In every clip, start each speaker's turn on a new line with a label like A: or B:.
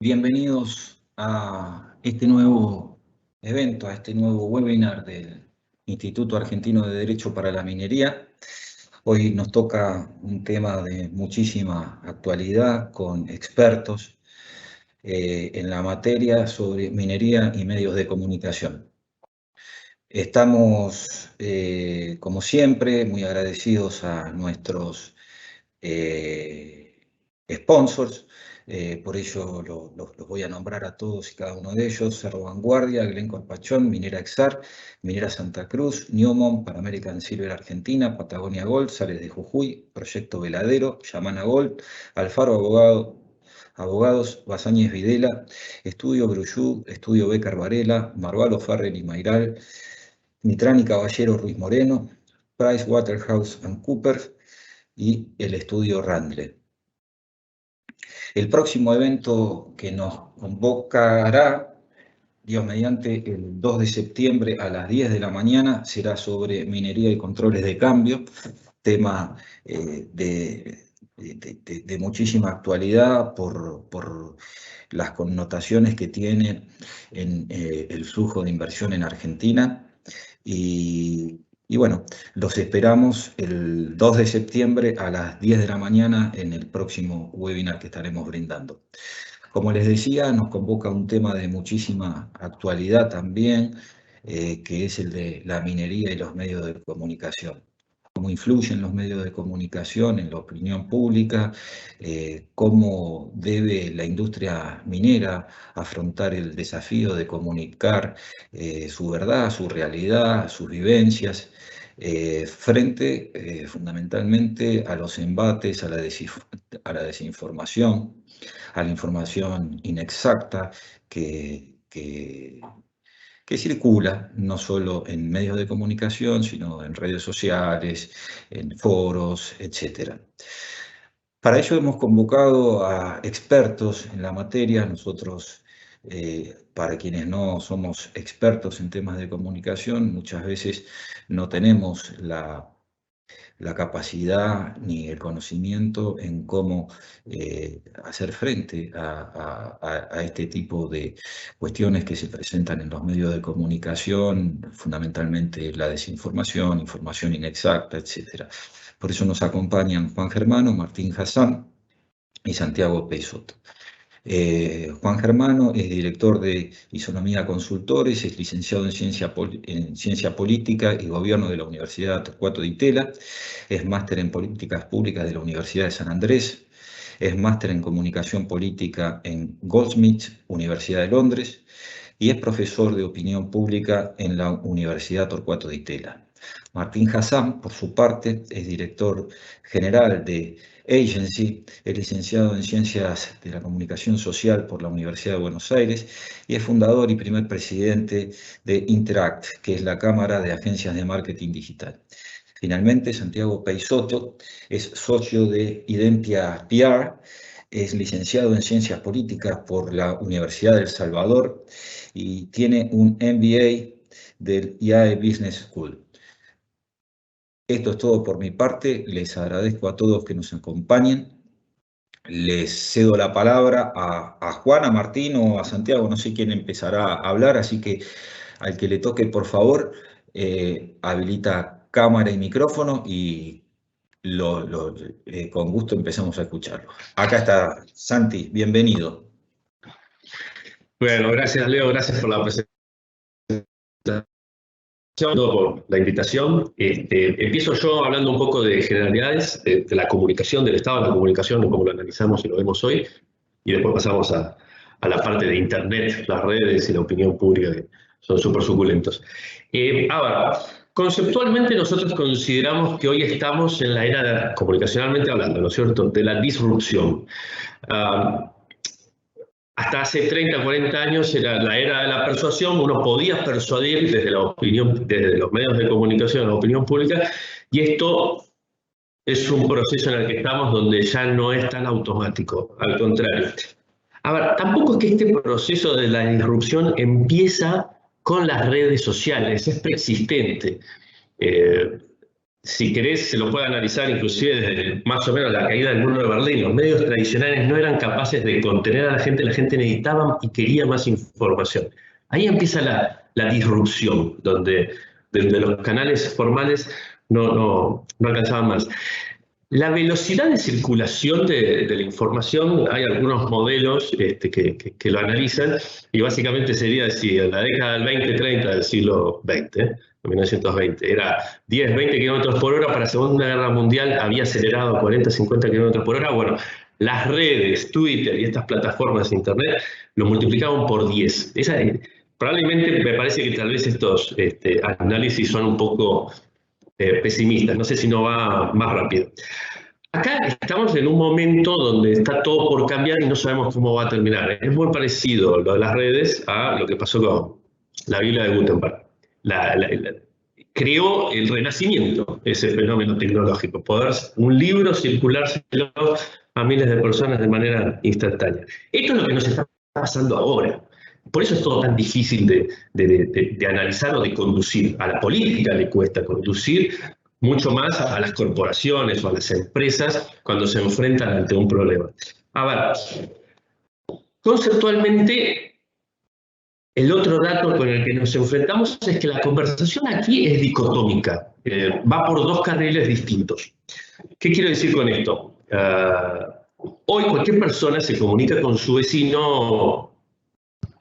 A: Bienvenidos a este nuevo evento, a este nuevo webinar del Instituto Argentino de Derecho para la Minería. Hoy nos toca un tema de muchísima actualidad con expertos en la materia sobre minería y medios de comunicación. Estamos, como siempre, muy agradecidos a nuestros sponsors. Por ello los voy a nombrar a todos y cada uno de ellos: Cerro Vanguardia, Glencore Pachón, Minera Exar, Minera Santa Cruz, Newmont, Pan American Silver Argentina, Patagonia Gold, Sales de Jujuy, Proyecto Veladero, Yamana Gold, Alfaro Abogados, Basáñez Videla, Estudio Bruyú, Estudio Becar Varela, Marvalo Farrell y Mayral, Mitrani Caballero Ruiz Moreno, PricewaterhouseCoopers y el Estudio Randle. El próximo evento que nos convocará, Dios mediante, el 2 de septiembre a las 10 de la mañana, será sobre minería y controles de cambio, tema de muchísima actualidad por las connotaciones que tiene en el flujo de inversión en Argentina. Y bueno, los esperamos el 2 de septiembre a las 10 de la mañana en el próximo webinar que estaremos brindando. Como les decía, nos convoca un tema de muchísima actualidad también, que es el de la minería y los medios de comunicación. Cómo influyen los medios de comunicación en la opinión pública, cómo debe la industria minera afrontar el desafío de comunicar su verdad, su realidad, sus vivencias, frente fundamentalmente a los embates, a la desinformación, a la información inexacta que circula no solo en medios de comunicación, sino en redes sociales, en foros, etc. Para ello hemos convocado a expertos en la materia. Nosotros, para quienes no somos expertos en temas de comunicación, muchas veces no tenemos la capacidad ni el conocimiento en cómo hacer frente a este tipo de cuestiones que se presentan en los medios de comunicación, fundamentalmente la desinformación, información inexacta, etc. Por eso nos acompañan Juan Germano, Martín Hassan y Santiago Peixoto. Juan Germano es director de Isonomía Consultores, es licenciado en Ciencia Política y Gobierno de la Universidad Torcuato Di Itela, es máster en Políticas Públicas de la Universidad de San Andrés, es máster en Comunicación Política en Goldsmiths, Universidad de Londres, y es profesor de Opinión Pública en la Universidad Torcuato Di Itela. Martín Hassan, por su parte, es director general de Agency, es licenciado en Ciencias de la Comunicación Social por la Universidad de Buenos Aires y es fundador y primer presidente de Interact, que es la Cámara de Agencias de Marketing Digital. Finalmente, Santiago Peixoto es socio de Identia PR, es licenciado en Ciencias Políticas por la Universidad de El Salvador y tiene un MBA del IAE Business School. Esto es todo por mi parte. Les agradezco a todos que nos acompañen. Les cedo la palabra a Juan, a Martín o a Santiago. No sé quién empezará a hablar, así que al que le toque, por favor, habilita cámara y micrófono y con gusto empezamos a escucharlo. Acá está Santi, bienvenido.
B: Bueno, gracias Leo, gracias por la presentación, por la invitación. Empiezo yo hablando un poco de generalidades de la comunicación, del estado de la comunicación, de cómo lo analizamos y lo vemos hoy, y después pasamos a la parte de Internet, las redes y la opinión pública, que son súper suculentos. Ahora, conceptualmente nosotros consideramos que hoy estamos en la era, comunicacionalmente hablando, ¿no es cierto?, de la disrupción. Hasta hace 30, 40 años era la era de la persuasión. Uno podía persuadir desde la opinión, desde los medios de comunicación, la opinión pública, y esto es un proceso en el que estamos donde ya no es tan automático, al contrario. A ver, tampoco es que este proceso de la disrupción empieza con las redes sociales, es preexistente. si querés, se lo puede analizar inclusive desde más o menos la caída del muro de Berlín. Los medios tradicionales no eran capaces de contener a la gente necesitaba y quería más información. Ahí empieza la disrupción, donde los canales formales no alcanzaban más. La velocidad de circulación de la información, hay algunos modelos que lo analizan, y básicamente sería decir, en la década del 20-30 del siglo XX, de 1920, era 10-20 kilómetros por hora. Para la Segunda Guerra Mundial había acelerado 40-50 kilómetros por hora. Bueno, las redes, Twitter y estas plataformas de Internet lo multiplicaban por 10. Probablemente me parece que tal vez estos análisis son un poco pesimistas. No sé si no va más rápido. Acá estamos en un momento donde está todo por cambiar y no sabemos cómo va a terminar. Es muy parecido lo de las redes a lo que pasó con la Biblia de Gutenberg. Creó el renacimiento, ese fenómeno tecnológico, poder un libro circulárselo a miles de personas de manera instantánea. Esto es lo que nos está pasando ahora. Por eso es todo tan difícil de analizar o de conducir. A la política le cuesta conducir, mucho más a las corporaciones o a las empresas cuando se enfrentan ante un problema. A ver, conceptualmente, el otro dato con el que nos enfrentamos es que la conversación aquí es dicotómica, va por dos carriles distintos. ¿Qué quiero decir con esto? Hoy cualquier persona se comunica con su vecino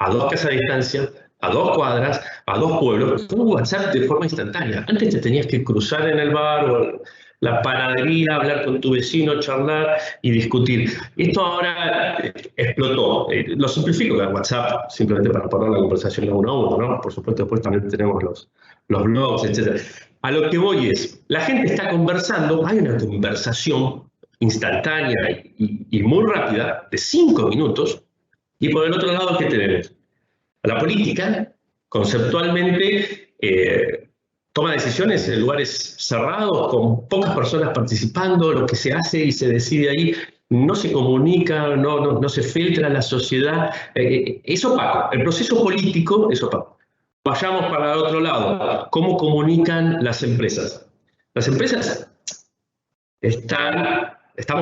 B: a 2 casas de distancia, a 2 cuadras, a 2 pueblos, con WhatsApp de forma instantánea. Antes te tenías que cruzar en el bar o la panadería, hablar con tu vecino, charlar y discutir. Esto ahora explotó. Lo simplifico con WhatsApp, simplemente para poner la conversación de uno a uno, ¿no? Por supuesto, después también tenemos los blogs, etc. A lo que voy es, la gente está conversando, hay una conversación instantánea y muy rápida, de 5 minutos, y por el otro lado, ¿qué tenemos? La política, conceptualmente, toma decisiones en lugares cerrados, con pocas personas participando. Lo que se hace y se decide ahí no se comunica, no se filtra a la sociedad. Es opaco. El proceso político es opaco. Vayamos para el otro lado. ¿Cómo comunican las empresas? Las empresas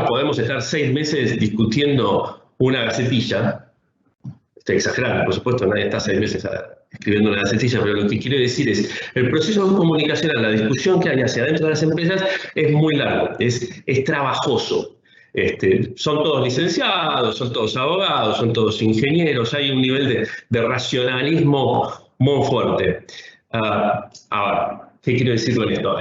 B: podemos estar 6 meses discutiendo una gacetilla. Estoy exagerando, por supuesto, nadie está 6 meses escribiendo una gacetilla, pero lo que quiero decir es, el proceso comunicacional, la discusión que hay hacia adentro de las empresas es muy largo, es trabajoso. Son todos licenciados, son todos abogados, son todos ingenieros, hay un nivel de racionalismo muy fuerte. Ahora, ¿qué quiero decir con esto?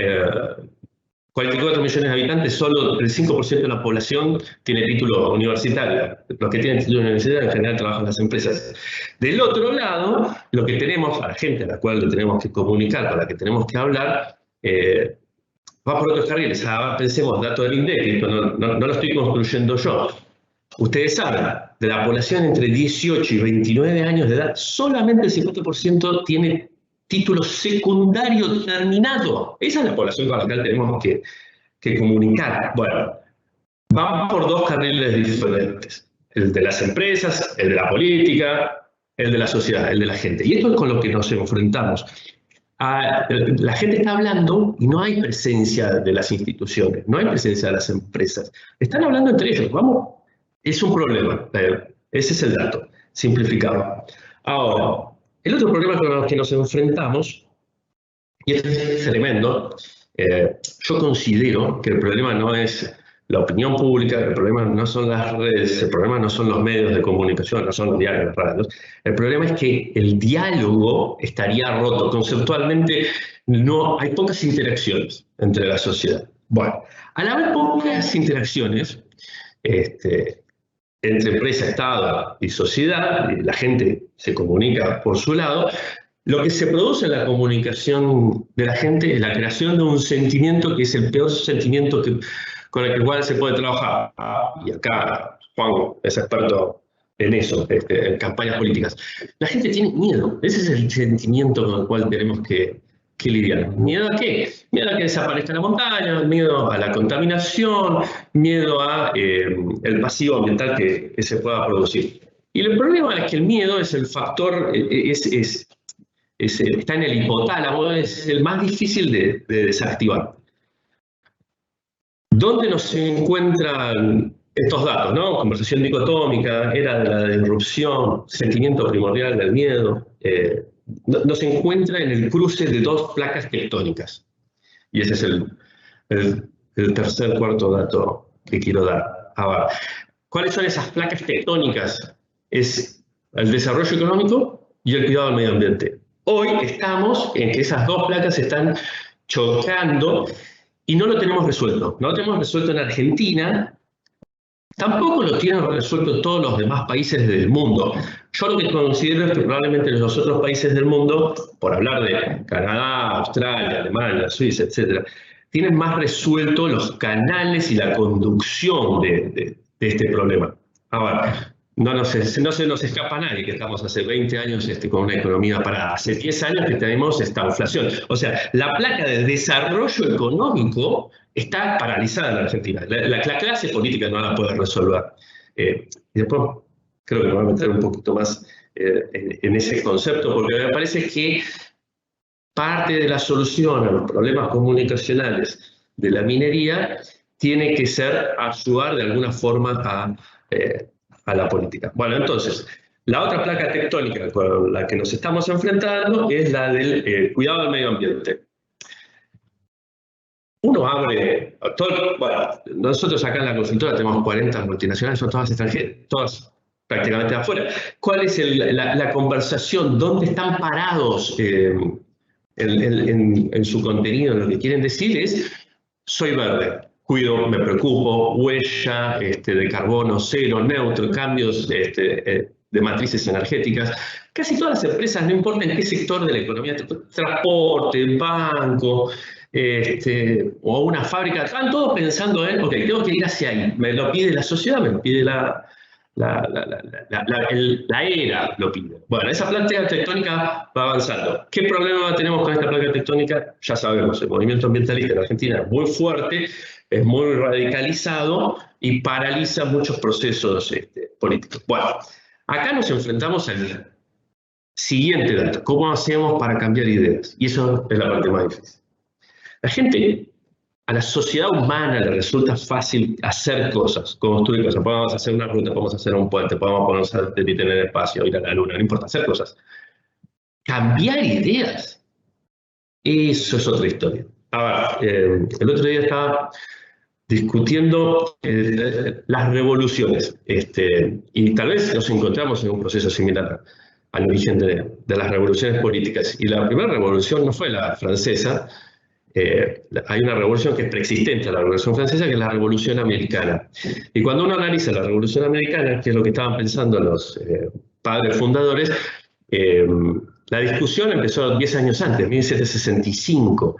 B: 44 millones de habitantes, solo el 5% de la población tiene título universitario. Los que tienen título universitario en general trabajan en las empresas. Del otro lado, lo que tenemos, a la gente a la cual le tenemos que comunicar, con la que tenemos que hablar, va por otros carriles. Pensemos, datos del INDEC, esto no lo estoy construyendo yo. Ustedes saben, de la población entre 18 y 29 años de edad, solamente el 50% tiene título secundario terminado. Esa es la población con la que tenemos que comunicar. Bueno, vamos por dos carriles diferentes. El de las empresas, el de la política, el de la sociedad, el de la gente. Y esto es con lo que nos enfrentamos. La gente está hablando y no hay presencia de las instituciones, no hay presencia de las empresas. Están hablando entre ellos. Vamos, es un problema. Ese es el dato, simplificado. Ahora, el otro problema con el que nos enfrentamos, y esto es tremendo, yo considero que el problema no es la opinión pública, el problema no son las redes, el problema no son los medios de comunicación, no son los diarios, las radios. El problema es que el diálogo estaría roto. Conceptualmente hay pocas interacciones entre la sociedad. Bueno, al haber pocas interacciones, entre empresa, Estado y sociedad, y la gente se comunica por su lado, lo que se produce en la comunicación de la gente es la creación de un sentimiento que es el peor sentimiento con el que igual se puede trabajar. Y acá Juan es experto en eso, en campañas políticas. La gente tiene miedo, ese es el sentimiento con el cual tenemos que lidiar. ¿Miedo a qué? Miedo a que desaparezca la montaña, miedo a la contaminación, miedo a el pasivo ambiental que se pueda producir. Y el problema es que el miedo es el factor, está en el hipotálamo, es el más difícil de desactivar. ¿Dónde nos encuentran estos datos, ¿no? Conversación dicotómica, era de la disrupción, sentimiento primordial del miedo. Nos encuentra en el cruce de dos placas tectónicas. Y ese es el tercer, cuarto dato que quiero dar. Ahora, ¿cuáles son esas placas tectónicas? Es el desarrollo económico y el cuidado del medio ambiente. Hoy estamos en que esas dos placas están chocando y no lo tenemos resuelto. No lo tenemos resuelto en Argentina, tampoco lo tienen resuelto todos los demás países del mundo. Yo lo que considero es que probablemente los otros países del mundo, por hablar de Canadá, Australia, Alemania, Suiza, etc., tienen más resuelto los canales y la conducción de este problema. Ahora, no se nos escapa a nadie que estamos hace 20 años con una economía parada. Hace 10 años que tenemos esta inflación. O sea, la placa del desarrollo económico está paralizada en Argentina. La clase política no la puede resolver. Y después creo que me voy a meter un poquito más en ese concepto, porque me parece que parte de la solución a los problemas comunicacionales de la minería tiene que ser ayudar de alguna forma a la política. Bueno, entonces, la otra placa tectónica con la que nos estamos enfrentando es la del cuidado del medio ambiente. Uno abre, bueno, nosotros acá en la consultora tenemos 40 multinacionales, son todas extranjeras, todas prácticamente afuera. ¿Cuál es la conversación? ¿Dónde están parados en su contenido? Lo que quieren decir es, soy verde, cuido, me preocupo, huella de carbono cero, neutro, cambios de matrices energéticas. Casi todas las empresas, no importa en qué sector de la economía, transporte, banco, o una fábrica, están todos pensando en, ok, tengo que ir hacia ahí. Me lo pide la sociedad, me lo pide la era, lo pide. Bueno, esa placa tectónica va avanzando. ¿Qué problema tenemos con esta placa tectónica? Ya sabemos, el movimiento ambientalista en Argentina es muy fuerte, es muy radicalizado y paraliza muchos procesos políticos. Bueno, acá nos enfrentamos al siguiente dato. ¿Cómo hacemos para cambiar ideas? Y eso es la parte más difícil. La gente, a la sociedad humana le resulta fácil hacer cosas, construir cosas. Podemos hacer una ruta, podemos hacer un puente, podemos poner un satélite en el espacio, ir a la luna, no importa, hacer cosas. Cambiar ideas, eso es otra historia. Ahora, el otro día estaba discutiendo las revoluciones, y tal vez nos encontramos en un proceso similar al origen de las revoluciones políticas. Y la primera revolución no fue la francesa. Hay una revolución que es preexistente a la Revolución Francesa, que es la Revolución Americana. Y cuando uno analiza la Revolución Americana, que es lo que estaban pensando los padres fundadores, la discusión empezó 10 años antes, 1765.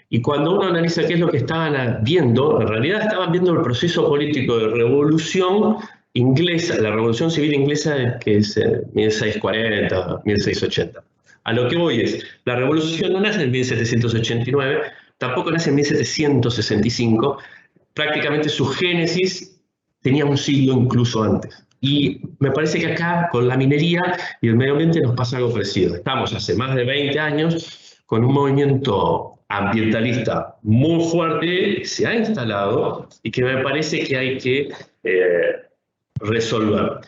B: Y cuando uno analiza qué es lo que estaban viendo, en realidad estaban viendo el proceso político de revolución inglesa, la Revolución Civil Inglesa, que es 1640, 1680. A lo que voy es, la revolución no nace en 1789, tampoco nace en 1765, prácticamente su génesis tenía un siglo incluso antes. Y me parece que acá, con la minería y el medio ambiente, nos pasa algo parecido. Estamos hace más de 20 años con un movimiento ambientalista muy fuerte que se ha instalado y que me parece que hay que resolver.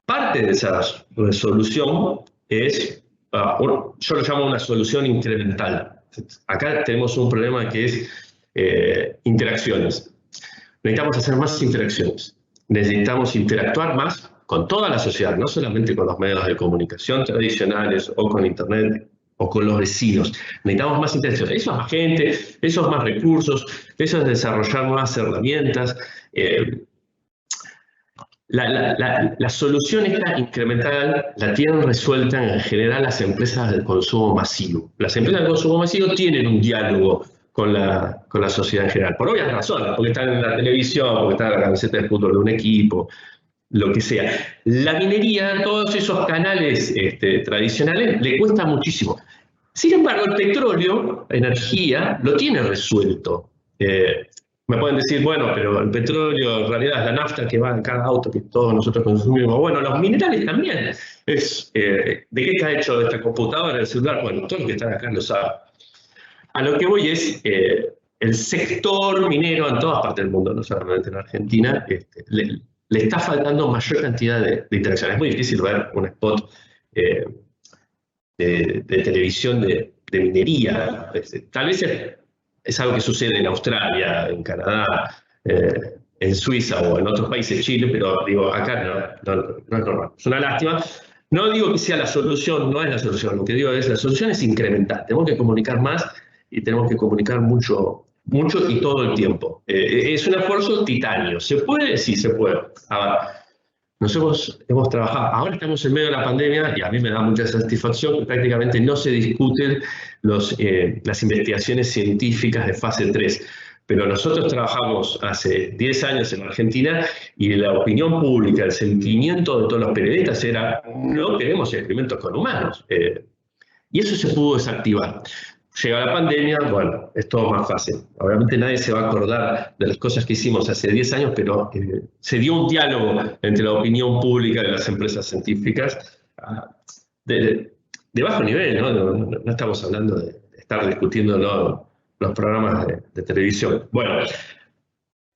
B: Parte de esa resolución es... yo lo llamo una solución incremental. Acá tenemos un problema que es interacciones. Necesitamos hacer más interacciones. Necesitamos interactuar más con toda la sociedad, no solamente con los medios de comunicación tradicionales o con Internet o con los vecinos. Necesitamos más interacciones. Eso es más gente, eso es más recursos, eso es desarrollar más herramientas. La solución esta incremental la tienen resuelta en general las empresas del consumo masivo. Las empresas del consumo masivo tienen un diálogo con la sociedad en general, por obvias razones, porque están en la televisión, porque están en la camiseta de fútbol de un equipo, lo que sea. La minería, todos esos canales tradicionales, le cuesta muchísimo. Sin embargo, el petróleo, la energía, lo tiene resuelto. Me pueden decir, bueno, pero el petróleo en realidad es la nafta que va en cada auto que todos nosotros consumimos. Bueno, los minerales también. ¿De qué está hecho esta computadora, el celular? Bueno, todos los que están acá lo saben. A lo que voy es, el sector minero en todas partes del mundo, no solamente en Argentina, le está faltando mayor cantidad de interacción. Es muy difícil ver un spot de televisión de minería. Tal vez es algo que sucede en Australia, en Canadá, en Suiza o en otros países, Chile, pero digo, acá no es normal. Es una lástima. No digo que sea la solución, no es la solución. Lo que digo es, la solución es incrementar. Tenemos que comunicar más y tenemos que comunicar mucho y todo el tiempo. Es un esfuerzo titanio. ¿Se puede? Sí, se puede. A ver, nosotros hemos trabajado, ahora estamos en medio de la pandemia y a mí me da mucha satisfacción que prácticamente no se discuten las investigaciones científicas de fase 3. Pero nosotros trabajamos hace 10 años en Argentina y la opinión pública, el sentimiento de todos los periodistas era no queremos experimentos con humanos. Y eso se pudo desactivar. Llega la pandemia, bueno, es todo más fácil. Obviamente nadie se va a acordar de las cosas que hicimos hace 10 años, pero se dio un diálogo entre la opinión pública y las empresas científicas de bajo nivel, ¿no? No estamos hablando de estar discutiendo los programas de televisión. Bueno,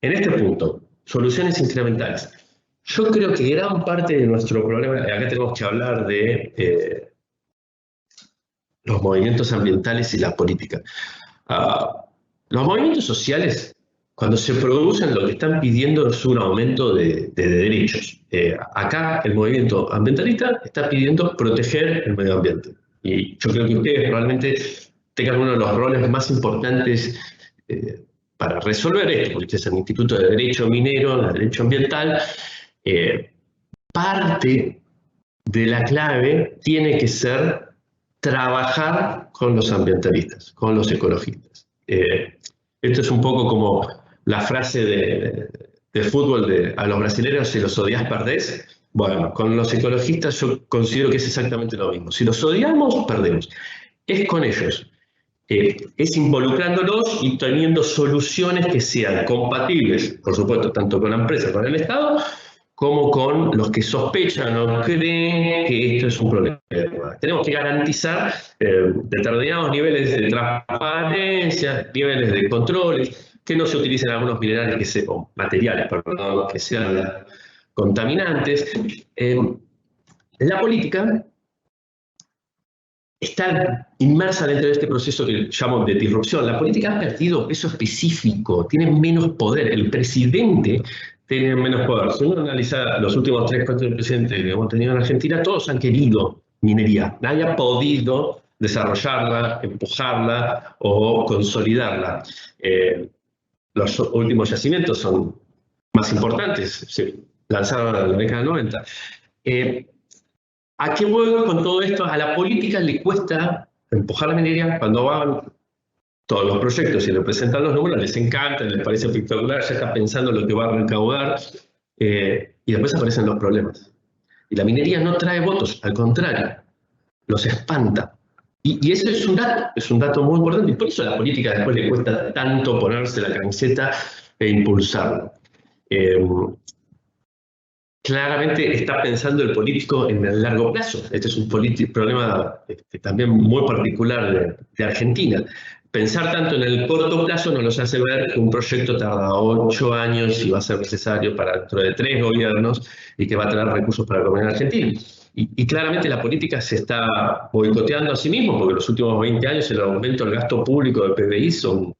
B: en este punto, soluciones incrementales. Yo creo que gran parte de nuestro problema, acá tenemos que hablar de los movimientos ambientales y la política. Los movimientos sociales, cuando se producen, lo que están pidiendo es un aumento de derechos. Acá el movimiento ambientalista está pidiendo proteger el medio ambiente. Y yo creo que ustedes probablemente tengan uno de los roles más importantes para resolver esto, porque este es el Instituto de Derecho Minero, de Derecho Ambiental. Parte de la clave tiene que ser trabajar con los ambientalistas, con los ecologistas. Esto es un poco como la frase de fútbol de a los brasileños, si los odias perdés. Bueno, con los ecologistas yo considero que es exactamente lo mismo. Si los odiamos, perdemos. Es con ellos. Es involucrándolos y teniendo soluciones que sean compatibles, por supuesto, tanto con la empresa, con el Estado, como con los que sospechan o creen que esto es un problema. Tenemos que garantizar determinados niveles de transparencia, niveles de controles, que no se utilicen algunos minerales o materiales, perdón, que sean contaminantes. La política está inmersa dentro de este proceso que llamo de disrupción. La política ha perdido peso específico, tiene menos poder. El presidente tiene menos poder. Si uno analiza los últimos 3 o 4 presidentes que hemos tenido en Argentina, todos han querido minería. Nadie ha podido desarrollarla, empujarla o consolidarla. Los últimos yacimientos son más importantes, se lanzaron en la década del 90. ¿A qué vuelvo con todo esto? A la política le cuesta empujar la minería cuando van todos los proyectos y le presentan los números, les encanta, les parece espectacular, ya está pensando lo que va a recaudar, y después aparecen los problemas. Y la minería no trae votos, al contrario, los espanta. Y eso es un dato muy importante, y por eso a la política después le cuesta tanto ponerse la camiseta e impulsarla. Claramente está pensando el político en el largo plazo. Este es un problema también muy particular de Argentina. Pensar tanto en el corto plazo nos los hace ver que un proyecto tarda 8 años y va a ser necesario para dentro de 3 gobiernos y que va a tener recursos para la comunidad argentina. Y claramente la política se está boicoteando a sí mismo porque en los últimos 20 años el aumento del gasto público del PBI son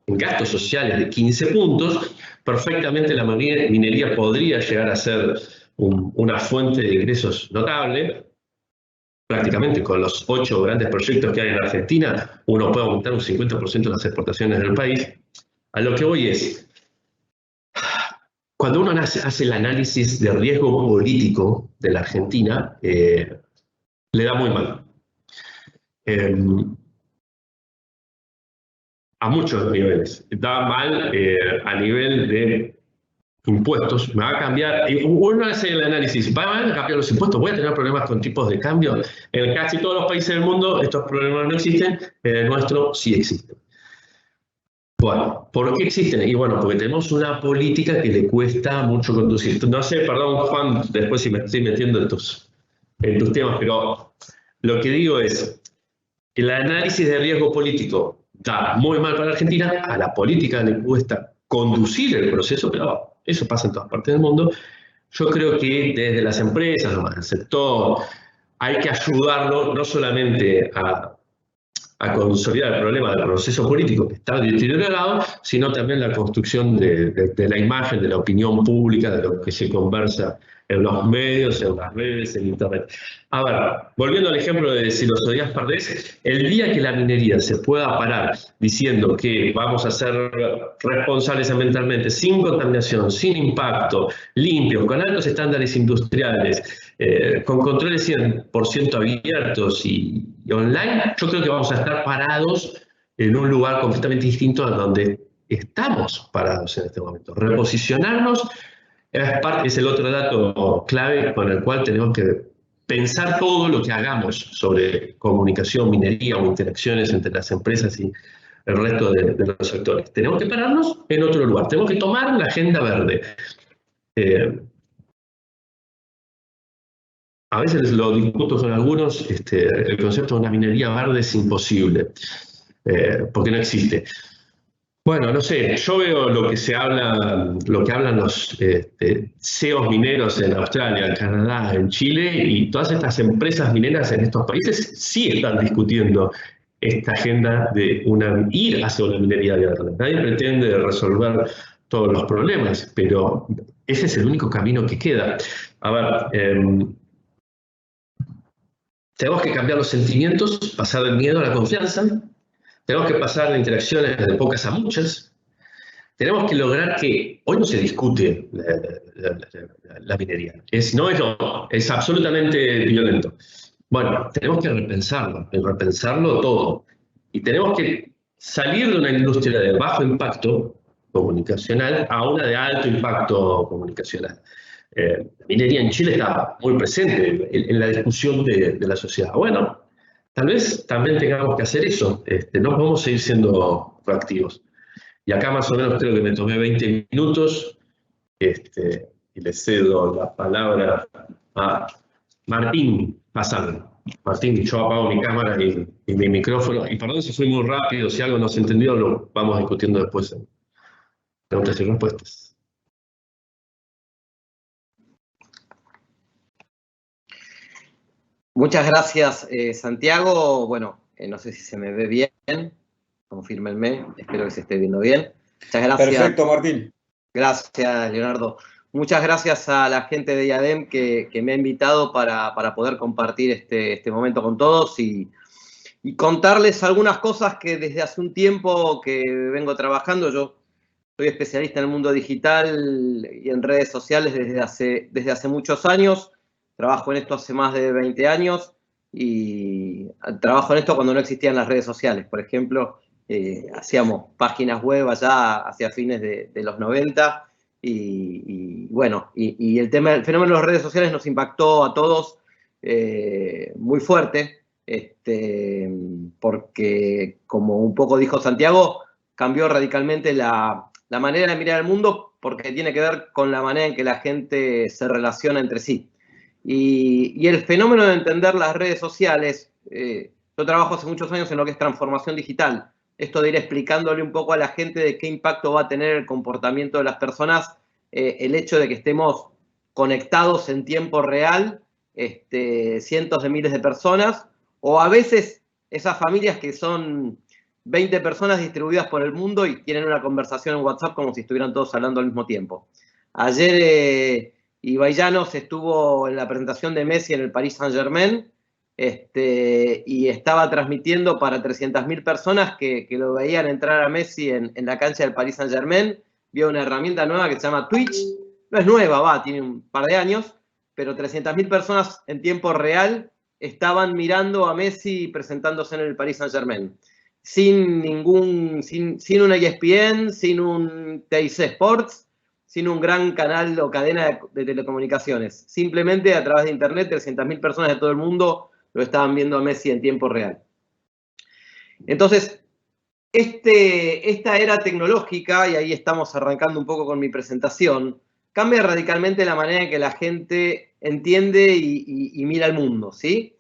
B: gastos sociales de 15 puntos. Perfectamente la minería podría llegar a ser una fuente de ingresos notable. Prácticamente con los 8 grandes proyectos que hay en Argentina, uno puede aumentar un 50% de las exportaciones del país. A lo que voy es, cuando uno hace el análisis de riesgo político de la Argentina, le da muy mal. A muchos niveles. Da mal a nivel de impuestos, me va a cambiar, uno hace el análisis, ¿va a cambiar los impuestos? ¿Voy a tener problemas con tipos de cambio? En casi todos los países del mundo estos problemas no existen, en el nuestro sí existen. Bueno, ¿por qué existen? Y bueno, porque tenemos una política que le cuesta mucho conducir. No sé, perdón Juan, después si me estoy metiendo en tus temas, pero lo que digo es, el análisis de riesgo político da muy mal para Argentina, a la política le cuesta conducir el proceso, pero eso pasa en todas partes del mundo. Yo creo que desde las empresas, el sector, hay que ayudarlo no solamente a consolidar el problema del proceso político que está deteriorado, sino también la construcción de la imagen, de la opinión pública, de lo que se conversa en los medios, en las redes, en Internet. A ver, volviendo al ejemplo de si los odias perdés, el día que la minería se pueda parar diciendo que vamos a ser responsables ambientalmente, sin contaminación, sin impacto, limpios, con altos estándares industriales, con controles 100% abiertos y online, yo creo que vamos a estar parados en un lugar completamente distinto a donde estamos parados en este momento. Reposicionarnos es el otro dato clave con el cual tenemos que pensar todo lo que hagamos sobre comunicación, minería o interacciones entre las empresas y el resto de los sectores. Tenemos que pararnos en otro lugar, tenemos que tomar la agenda verde. A veces lo discuto con algunos, el concepto de una minería verde es imposible, porque no existe. Bueno, no sé, yo veo lo que hablan los CEOs mineros en Australia, en Canadá, en Chile, y todas estas empresas mineras en estos países sí están discutiendo esta agenda de ir hacia una minería verde. Nadie pretende resolver todos los problemas, pero ese es el único camino que queda. A ver, tenemos que cambiar los sentimientos, pasar del miedo a la confianza. Tenemos que pasar de interacciones de pocas a muchas. Tenemos que lograr que hoy no se discute la minería. Es absolutamente violento. Bueno, tenemos que repensarlo todo. Y tenemos que salir de una industria de bajo impacto comunicacional a una de alto impacto comunicacional. La minería en Chile está muy presente en la discusión de la sociedad. Bueno, tal vez también tengamos que hacer eso, no podemos seguir siendo proactivos. Y acá más o menos creo que me tomé 20 minutos y le cedo la palabra a Martín Pazán. Martín, yo apago mi cámara y mi micrófono. Y perdón si fui muy rápido, si algo no se entendió, lo vamos discutiendo después en preguntas y respuestas.
C: Muchas gracias, Santiago. Bueno, no sé si se me ve bien. Confírmenme, espero que se esté viendo bien. Muchas gracias.
D: Perfecto, Martín.
C: Gracias, Leonardo. Muchas gracias a la gente de IADEM que me ha invitado para poder compartir este momento con todos y contarles algunas cosas que desde hace un tiempo que vengo trabajando. Yo soy especialista en el mundo digital y en redes sociales desde hace muchos años. Trabajo en esto hace más de 20 años y trabajo en esto cuando no existían las redes sociales. Por ejemplo, hacíamos páginas web allá hacia fines de los 90 y bueno, y el fenómeno de las redes sociales nos impactó a todos muy fuerte, porque como un poco dijo Santiago, cambió radicalmente la manera de mirar el mundo porque tiene que ver con la manera en que la gente se relaciona entre sí. Y el fenómeno de entender las redes sociales, yo trabajo hace muchos años en lo que es transformación digital, esto de ir explicándole un poco a la gente de qué impacto va a tener el comportamiento de las personas, el hecho de que estemos conectados en tiempo real, cientos de miles de personas, o a veces esas familias que son 20 personas distribuidas por el mundo y tienen una conversación en WhatsApp como si estuvieran todos hablando al mismo tiempo. Ayer Ibai Llanos estuvo en la presentación de Messi en el Paris Saint-Germain y estaba transmitiendo para 300.000 personas que lo veían entrar a Messi en la cancha del Paris Saint-Germain. Vio una herramienta nueva que se llama Twitch. No es nueva, tiene un par de años, pero 300.000 personas en tiempo real estaban mirando a Messi presentándose en el Paris Saint-Germain. Sin una ESPN, sin un TIC Sports, sin un gran canal o cadena de telecomunicaciones. Simplemente a través de internet, 300.000 personas de todo el mundo lo estaban viendo a Messi en tiempo real. Entonces, esta era tecnológica, y ahí estamos arrancando un poco con mi presentación, cambia radicalmente la manera en que la gente entiende y mira el mundo, ¿sí?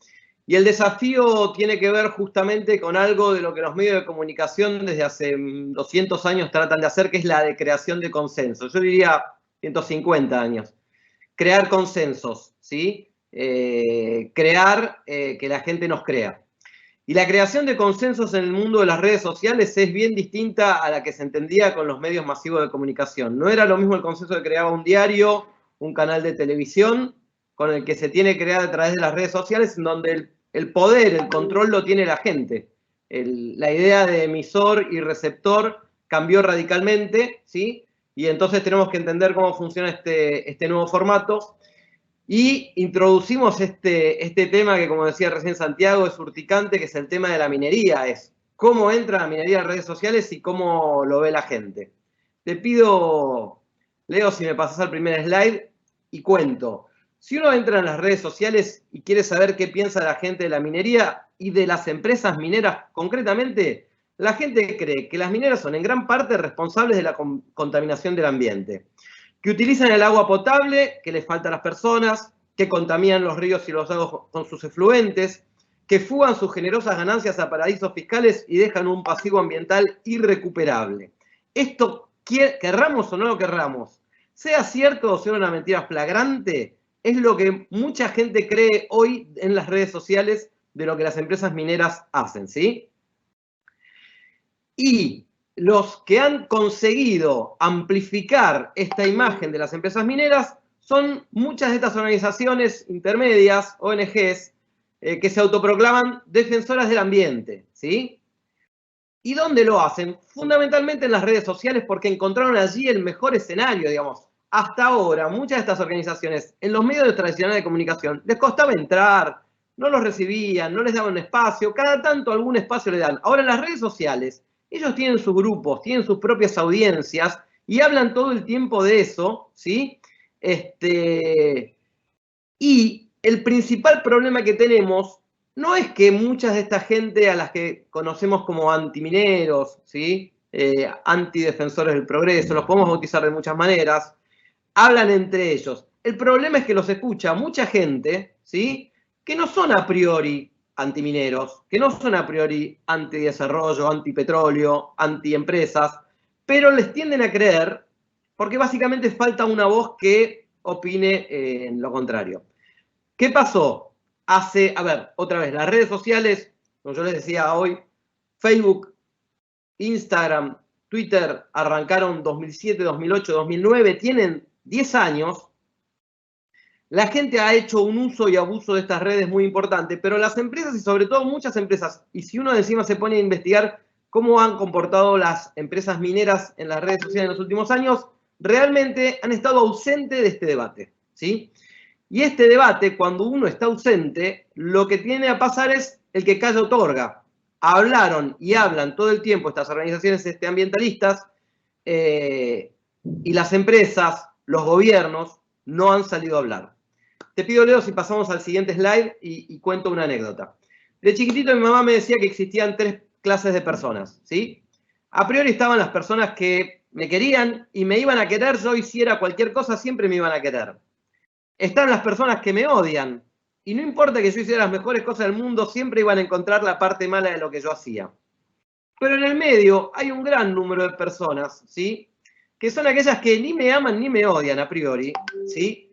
C: Y el desafío tiene que ver justamente con algo de lo que los medios de comunicación desde hace 200 años tratan de hacer, que es la de creación de consensos. Yo diría 150 años. Crear consensos, ¿sí? Crear que la gente nos crea. Y la creación de consensos en el mundo de las redes sociales es bien distinta a la que se entendía con los medios masivos de comunicación. No era lo mismo el consenso que creaba un diario, un canal de televisión, con el que se tiene que crear a través de las redes sociales, en donde el poder, el control lo tiene la gente. La idea de emisor y receptor cambió radicalmente, ¿sí? Y entonces tenemos que entender cómo funciona este nuevo formato. Y introducimos este tema que, como decía recién Santiago, es urticante, que es el tema de la minería. Es cómo entra la minería en redes sociales y cómo lo ve la gente. Te pido, Leo, si me pasas al primer slide y cuento. Si uno entra en las redes sociales y quiere saber qué piensa la gente de la minería y de las empresas mineras concretamente, la gente cree que las mineras son en gran parte responsables de la contaminación del ambiente, que utilizan el agua potable que les falta a las personas, que contaminan los ríos y los lagos con sus efluentes, que fugan sus generosas ganancias a paraísos fiscales y dejan un pasivo ambiental irrecuperable. Esto, querramos o no lo querramos, sea cierto o sea una mentira flagrante, es lo que mucha gente cree hoy en las redes sociales de lo que las empresas mineras hacen, ¿sí? Y los que han conseguido amplificar esta imagen de las empresas mineras son muchas de estas organizaciones intermedias, ONGs, que se autoproclaman defensoras del ambiente, ¿sí? ¿Y dónde lo hacen? Fundamentalmente en las redes sociales, porque encontraron allí el mejor escenario, digamos. Hasta ahora, muchas de estas organizaciones, en los medios tradicionales de comunicación, les costaba entrar, no los recibían, no les daban espacio, cada tanto algún espacio le dan. Ahora en las redes sociales, ellos tienen sus grupos, tienen sus propias audiencias y hablan todo el tiempo de eso, ¿sí? Y el principal problema que tenemos no es que muchas de esta gente a las que conocemos como antimineros, ¿sí? Antidefensores del progreso, los podemos bautizar de muchas maneras, hablan entre ellos. El problema es que los escucha mucha gente, ¿sí? Que no son a priori antimineros, que no son a priori antidesarrollo, antipetróleo, antiempresas, pero les tienden a creer porque básicamente falta una voz que opine en lo contrario. ¿Qué pasó? Otra vez, las redes sociales, como yo les decía hoy, Facebook, Instagram, Twitter arrancaron 2007, 2008, 2009, tienen 10 años. La gente ha hecho un uso y abuso de estas redes muy importante, pero las empresas y sobre todo muchas empresas, y si uno encima se pone a investigar cómo han comportado las empresas mineras en las redes sociales en los últimos años, realmente han estado ausentes de este debate, ¿sí? Y este debate, cuando uno está ausente, lo que tiene a pasar es el que calla otorga. Hablaron y hablan todo el tiempo estas organizaciones ambientalistas y las empresas, los gobiernos, no han salido a hablar. Te pido, Leo, si pasamos al siguiente slide y cuento una anécdota. De chiquitito mi mamá me decía que existían 3 clases de personas, ¿sí? A priori estaban las personas que me querían y me iban a querer, yo hiciera cualquier cosa, siempre me iban a querer. Están las personas que me odian y no importa que yo hiciera las mejores cosas del mundo, siempre iban a encontrar la parte mala de lo que yo hacía. Pero en el medio hay un gran número de personas, ¿sí? Que son aquellas que ni me aman ni me odian a priori, ¿sí?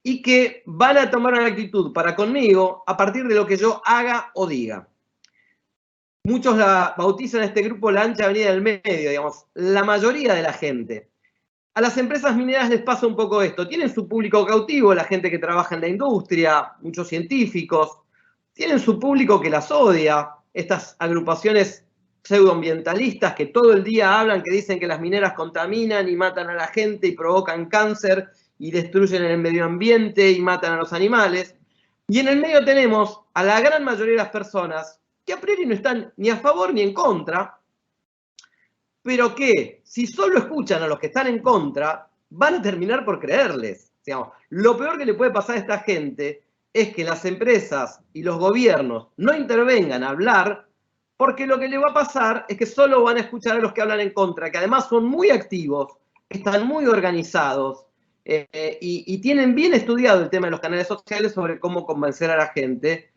C: Y que van a tomar una actitud para conmigo a partir de lo que yo haga o diga. Muchos la bautizan a este grupo la ancha avenida del medio, digamos, la mayoría de la gente. A las empresas mineras les pasa un poco esto. Tienen su público cautivo, la gente que trabaja en la industria, muchos científicos. Tienen su público que las odia, estas agrupaciones pseudoambientalistas que todo el día hablan, que dicen que las mineras contaminan y matan a la gente y provocan cáncer y destruyen el medio ambiente y matan a los animales. Y en el medio tenemos a la gran mayoría de las personas que a priori no están ni a favor ni en contra, pero que si solo escuchan a los que están en contra, van a terminar por creerles. Digamos, lo peor que le puede pasar a esta gente es que las empresas y los gobiernos no intervengan a hablar, porque lo que le va a pasar es que solo van a escuchar a los que hablan en contra, que además son muy activos, están muy organizados y tienen bien estudiado el tema de los canales sociales sobre cómo convencer a la gente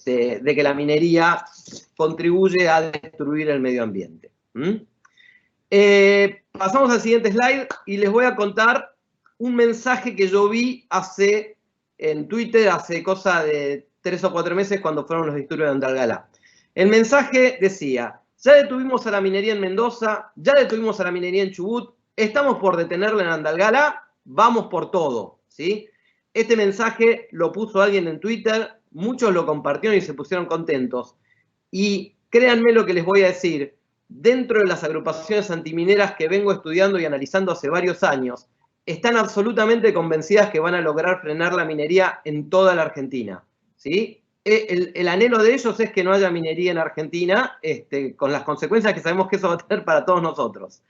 C: de que la minería contribuye a destruir el medio ambiente. Pasamos al siguiente slide y les voy a contar un mensaje que yo vi en Twitter hace cosa de 3 o 4 meses cuando fueron los disturbios de Andalgalá. El mensaje decía: ya detuvimos a la minería en Mendoza, ya detuvimos a la minería en Chubut, estamos por detenerla en Andalgalá, vamos por todo, ¿sí? Este mensaje lo puso alguien en Twitter, muchos lo compartieron y se pusieron contentos. Y créanme lo que les voy a decir, dentro de las agrupaciones antimineras que vengo estudiando y analizando hace varios años, están absolutamente convencidas que van a lograr frenar la minería en toda la Argentina, ¿sí? El anhelo de ellos es que no haya minería en Argentina, con las consecuencias que sabemos que eso va a tener para todos nosotros.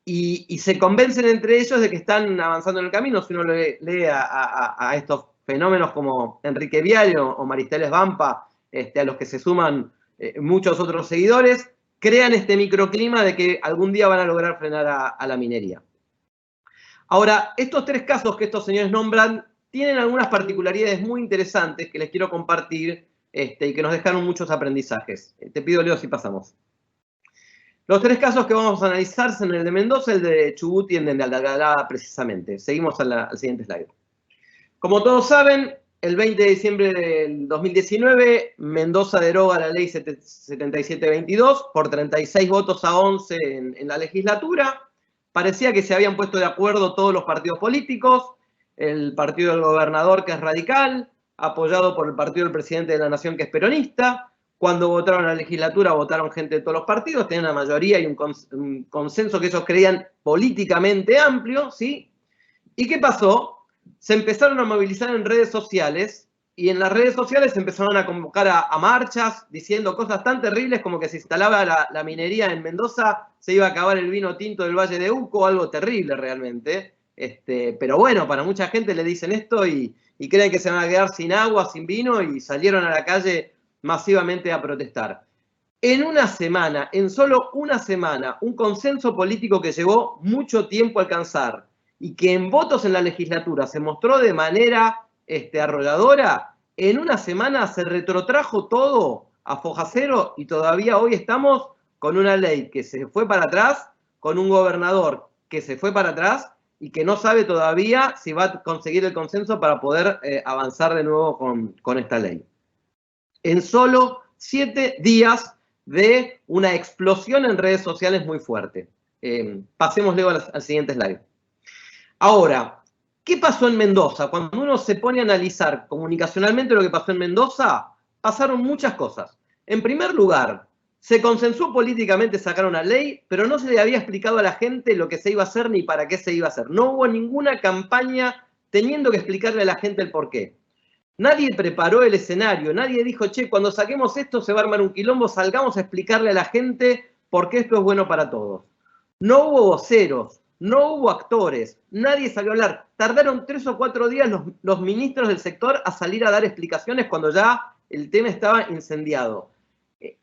C: Y se convencen entre ellos de que están avanzando en el camino. Si uno lee a estos fenómenos como Enrique Viale o Maristeles Vampa, a los que se suman muchos otros seguidores, crean este microclima de que algún día van a lograr frenar a la minería. Ahora, estos 3 casos que estos señores nombran tienen algunas particularidades muy interesantes que les quiero compartir y que nos dejaron muchos aprendizajes. Te pido, Leo, si pasamos. Los 3 casos que vamos a analizar son el de Mendoza, el de Chubut y el de Andalgalá precisamente. Seguimos al siguiente slide. Como todos saben, el 20 de diciembre del 2019, Mendoza deroga la ley 7722 por 36 votos a 11 en la legislatura. Parecía que se habían puesto de acuerdo todos los partidos políticos, el partido del gobernador, que es radical, apoyado por el partido del presidente de la Nación, que es peronista. Cuando votaron a la legislatura, votaron gente de todos los partidos, tenían una mayoría y un consenso que ellos creían políticamente amplio, ¿sí? ¿Y qué pasó? Se empezaron a movilizar en redes sociales, y en las redes sociales se empezaron a convocar a marchas, diciendo cosas tan terribles como que si instalaba la minería en Mendoza, se iba a acabar el vino tinto del Valle de Uco, algo terrible realmente. Pero bueno, para mucha gente le dicen esto y creen que se van a quedar sin agua, sin vino, y salieron a la calle masivamente a protestar. En una semana, en solo una semana, un consenso político que llevó mucho tiempo a alcanzar y que en votos en la legislatura se mostró de manera arrolladora, en una semana se retrotrajo todo a foja cero y todavía hoy estamos con una ley que se fue para atrás, con un gobernador que se fue para atrás y que no sabe todavía si va a conseguir el consenso para poder avanzar de nuevo con esta ley. En solo 7 días de una explosión en redes sociales muy fuerte. Pasemos luego al siguiente slide. Ahora, ¿qué pasó en Mendoza? Cuando uno se pone a analizar comunicacionalmente lo que pasó en Mendoza, pasaron muchas cosas. En primer lugar, se consensuó políticamente sacar una ley, pero no se le había explicado a la gente lo que se iba a hacer ni para qué se iba a hacer. No hubo ninguna campaña teniendo que explicarle a la gente el porqué. Nadie preparó el escenario, nadie dijo, che, cuando saquemos esto se va a armar un quilombo, salgamos a explicarle a la gente por qué esto es bueno para todos. No hubo voceros, no hubo actores, nadie salió a hablar. Tardaron 3 o 4 días los ministros del sector a salir a dar explicaciones cuando ya el tema estaba incendiado.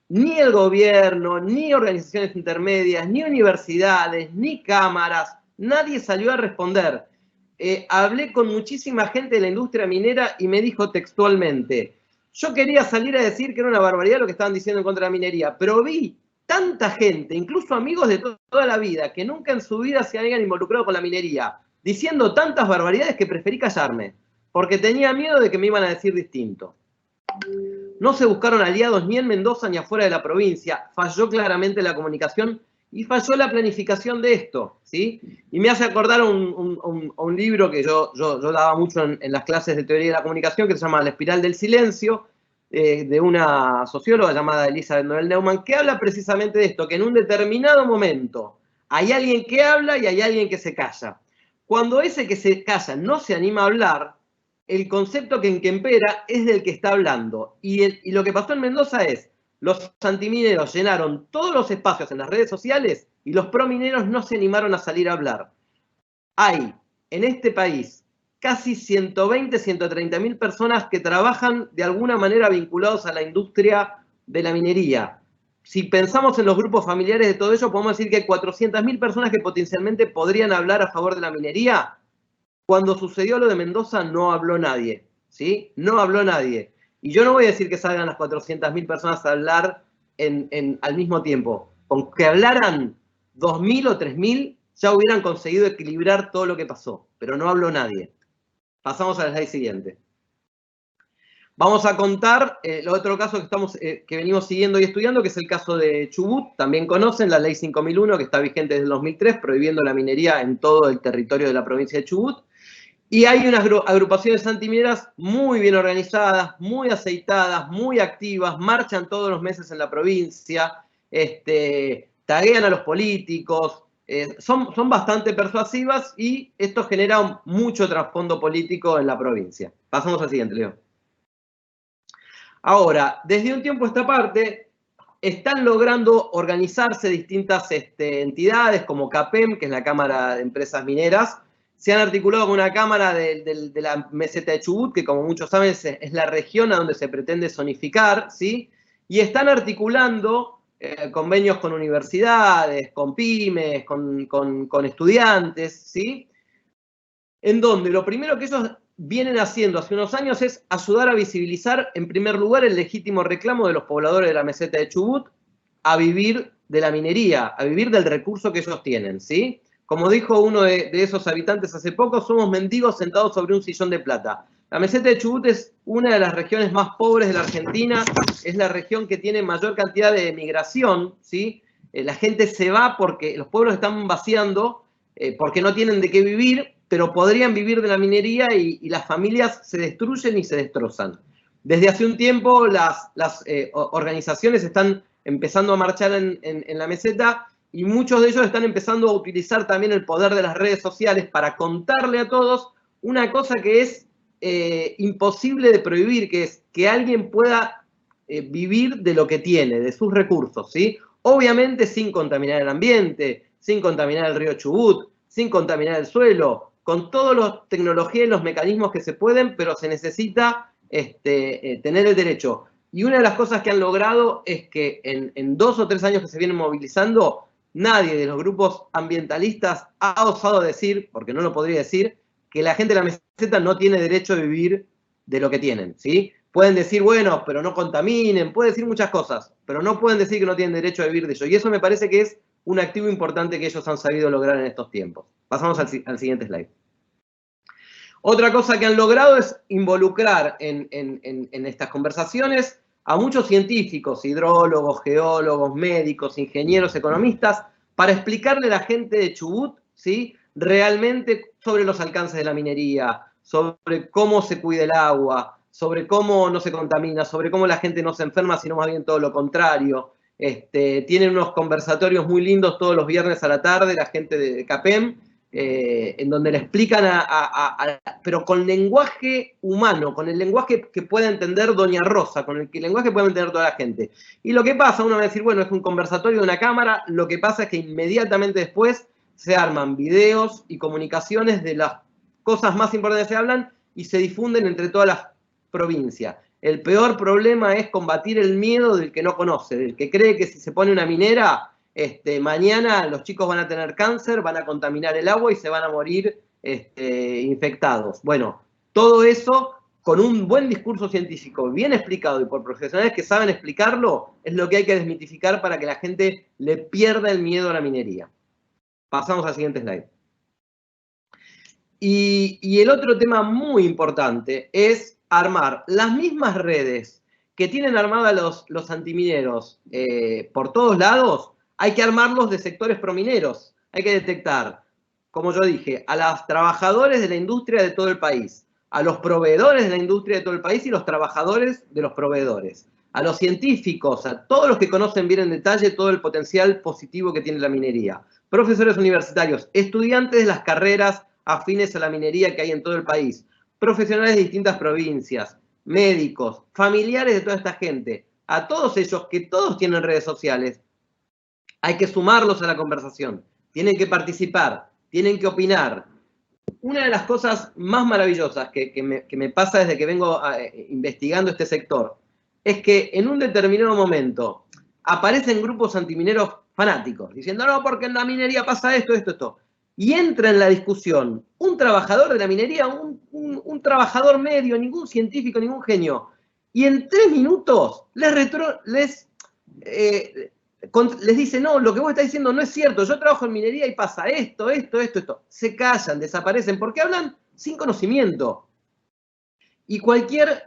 C: Ni el gobierno, ni organizaciones intermedias, ni universidades, ni cámaras, nadie salió a responder. Hablé con muchísima gente de la industria minera y me dijo textualmente, yo quería salir a decir que era una barbaridad lo que estaban diciendo en contra de la minería, pero vi tanta gente, incluso amigos de toda la vida, que nunca en su vida se habían involucrado con la minería, diciendo tantas barbaridades que preferí callarme, porque tenía miedo de que me iban a decir distinto. No se buscaron aliados ni en Mendoza ni afuera de la provincia, falló claramente la comunicación y falló la planificación de esto, ¿sí? Y me hace acordar un libro que yo daba mucho en las clases de teoría de la comunicación, que se llama La espiral del silencio, de una socióloga llamada Elizabeth Noel Neumann, que habla precisamente de esto, que en un determinado momento hay alguien que habla y hay alguien que se calla. Cuando ese que se calla no se anima a hablar, el concepto que impera es del que está hablando. Y lo que pasó en Mendoza es, los antimineros llenaron todos los espacios en las redes sociales y los promineros no se animaron a salir a hablar. Hay en este país casi 120, 130.000 personas que trabajan de alguna manera vinculados a la industria de la minería. Si pensamos en los grupos familiares de todo ello, podemos decir que hay 400.000 personas que potencialmente podrían hablar a favor de la minería. Cuando sucedió lo de Mendoza no habló nadie, ¿sí? No habló nadie. Y yo no voy a decir que salgan las 400.000 personas a hablar al mismo tiempo. Con que hablaran 2.000 o 3.000, ya hubieran conseguido equilibrar todo lo que pasó. Pero no habló nadie. Pasamos a la slide siguiente. Vamos a contar el otro caso que venimos siguiendo y estudiando, que es el caso de Chubut. También conocen la ley 5001, que está vigente desde el 2003, prohibiendo la minería en todo el territorio de la provincia de Chubut. Y hay unas agrupaciones antimineras muy bien organizadas, muy aceitadas, muy activas, marchan todos los meses en la provincia, taguean a los políticos, son bastante persuasivas y esto genera mucho trasfondo político en la provincia. Pasamos al siguiente, Leo. Ahora, desde un tiempo a esta parte, están logrando organizarse distintas entidades como CAPEM, que es la Cámara de Empresas Mineras. Se han articulado con una cámara de la meseta de Chubut, que como muchos saben es la región a donde se pretende zonificar, ¿sí? Y están articulando convenios con universidades, con pymes, con estudiantes, ¿sí? En donde lo primero que ellos vienen haciendo hace unos años es ayudar a visibilizar, en primer lugar, el legítimo reclamo de los pobladores de la meseta de Chubut a vivir de la minería, a vivir del recurso que ellos tienen, ¿sí? Como dijo uno de esos habitantes hace poco, somos mendigos sentados sobre un sillón de plata. La meseta de Chubut es una de las regiones más pobres de la Argentina, es la región que tiene mayor cantidad de migración, ¿sí? La gente se va porque los pueblos están vaciando, porque no tienen de qué vivir, pero podrían vivir de la minería y las familias se destruyen y se destrozan. Desde hace un tiempo las organizaciones están empezando a marchar en la meseta y muchos de ellos están empezando a utilizar también el poder de las redes sociales para contarle a todos una cosa que es imposible de prohibir, que es que alguien pueda vivir de lo que tiene, de sus recursos, ¿sí? Obviamente sin contaminar el ambiente, sin contaminar el río Chubut, sin contaminar el suelo, con todas las tecnologías y los mecanismos que se pueden, pero se necesita tener el derecho. Y una de las cosas que han logrado es que en 2 o 3 años que se vienen movilizando, nadie de los grupos ambientalistas ha osado decir, porque no lo podría decir, que la gente de la meseta no tiene derecho a vivir de lo que tienen, ¿sí? Pueden decir, bueno, pero no contaminen, pueden decir muchas cosas, pero no pueden decir que no tienen derecho a vivir de ello. Y eso me parece que es un activo importante que ellos han sabido lograr en estos tiempos. Pasamos al siguiente slide. Otra cosa que han logrado es involucrar en estas conversaciones a muchos científicos, hidrólogos, geólogos, médicos, ingenieros, economistas, para explicarle a la gente de Chubut, ¿sí?, realmente sobre los alcances de la minería, sobre cómo se cuida el agua, sobre cómo no se contamina, sobre cómo la gente no se enferma, sino más bien todo lo contrario. Tienen unos conversatorios muy lindos todos los viernes a la tarde, la gente de CAPEM, en donde le explican, pero con lenguaje humano, con el lenguaje que pueda entender Doña Rosa, con el lenguaje que pueda entender toda la gente. Y lo que pasa, uno va a decir, bueno, es un conversatorio de una cámara, lo que pasa es que inmediatamente después se arman videos y comunicaciones de las cosas más importantes que se hablan y se difunden entre todas las provincias. El peor problema es combatir el miedo del que no conoce, del que cree que si se pone una minera, mañana los chicos van a tener cáncer, van a contaminar el agua y se van a morir infectados. Bueno, todo eso con un buen discurso científico bien explicado y por profesionales que saben explicarlo, es lo que hay que desmitificar para que la gente le pierda el miedo a la minería. Pasamos al siguiente slide. Y el otro tema muy importante es armar las mismas redes que tienen armadas los antimineros por todos lados, hay que armarlos de sectores promineros. Hay que detectar, como yo dije, a los trabajadores de la industria de todo el país, a los proveedores de la industria de todo el país y los trabajadores de los proveedores, a los científicos, a todos los que conocen bien en detalle todo el potencial positivo que tiene la minería, profesores universitarios, estudiantes de las carreras afines a la minería que hay en todo el país, profesionales de distintas provincias, médicos, familiares de toda esta gente, a todos ellos que todos tienen redes sociales, hay que sumarlos a la conversación, tienen que participar, tienen que opinar. Una de las cosas más maravillosas que me pasa desde que vengo investigando este sector es que en un determinado momento aparecen grupos antimineros fanáticos, diciendo, no, porque en la minería pasa esto, esto, esto. Y entra en la discusión un trabajador de la minería, un trabajador medio, ningún científico, ningún genio, y en 3 minutos les dice, no, lo que vos estás diciendo no es cierto, yo trabajo en minería y pasa esto. Se callan, desaparecen, porque hablan sin conocimiento. Y cualquier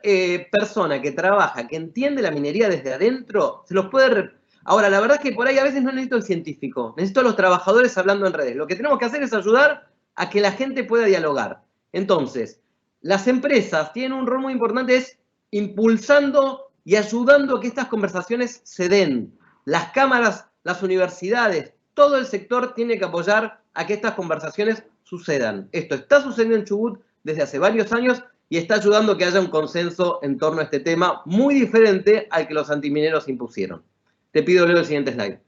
C: persona que trabaja, que entiende la minería desde adentro, se los puede... Ahora, la verdad es que por ahí a veces no necesito el científico, necesito a los trabajadores hablando en redes. Lo que tenemos que hacer es ayudar a que la gente pueda dialogar. Entonces, las empresas tienen un rol muy importante, es impulsando y ayudando a que estas conversaciones se den. Las cámaras, las universidades, todo el sector tiene que apoyar a que estas conversaciones sucedan. Esto está sucediendo en Chubut desde hace varios años y está ayudando a que haya un consenso en torno a este tema muy diferente al que los antimineros impusieron. Te pido, Leo, el siguiente slide.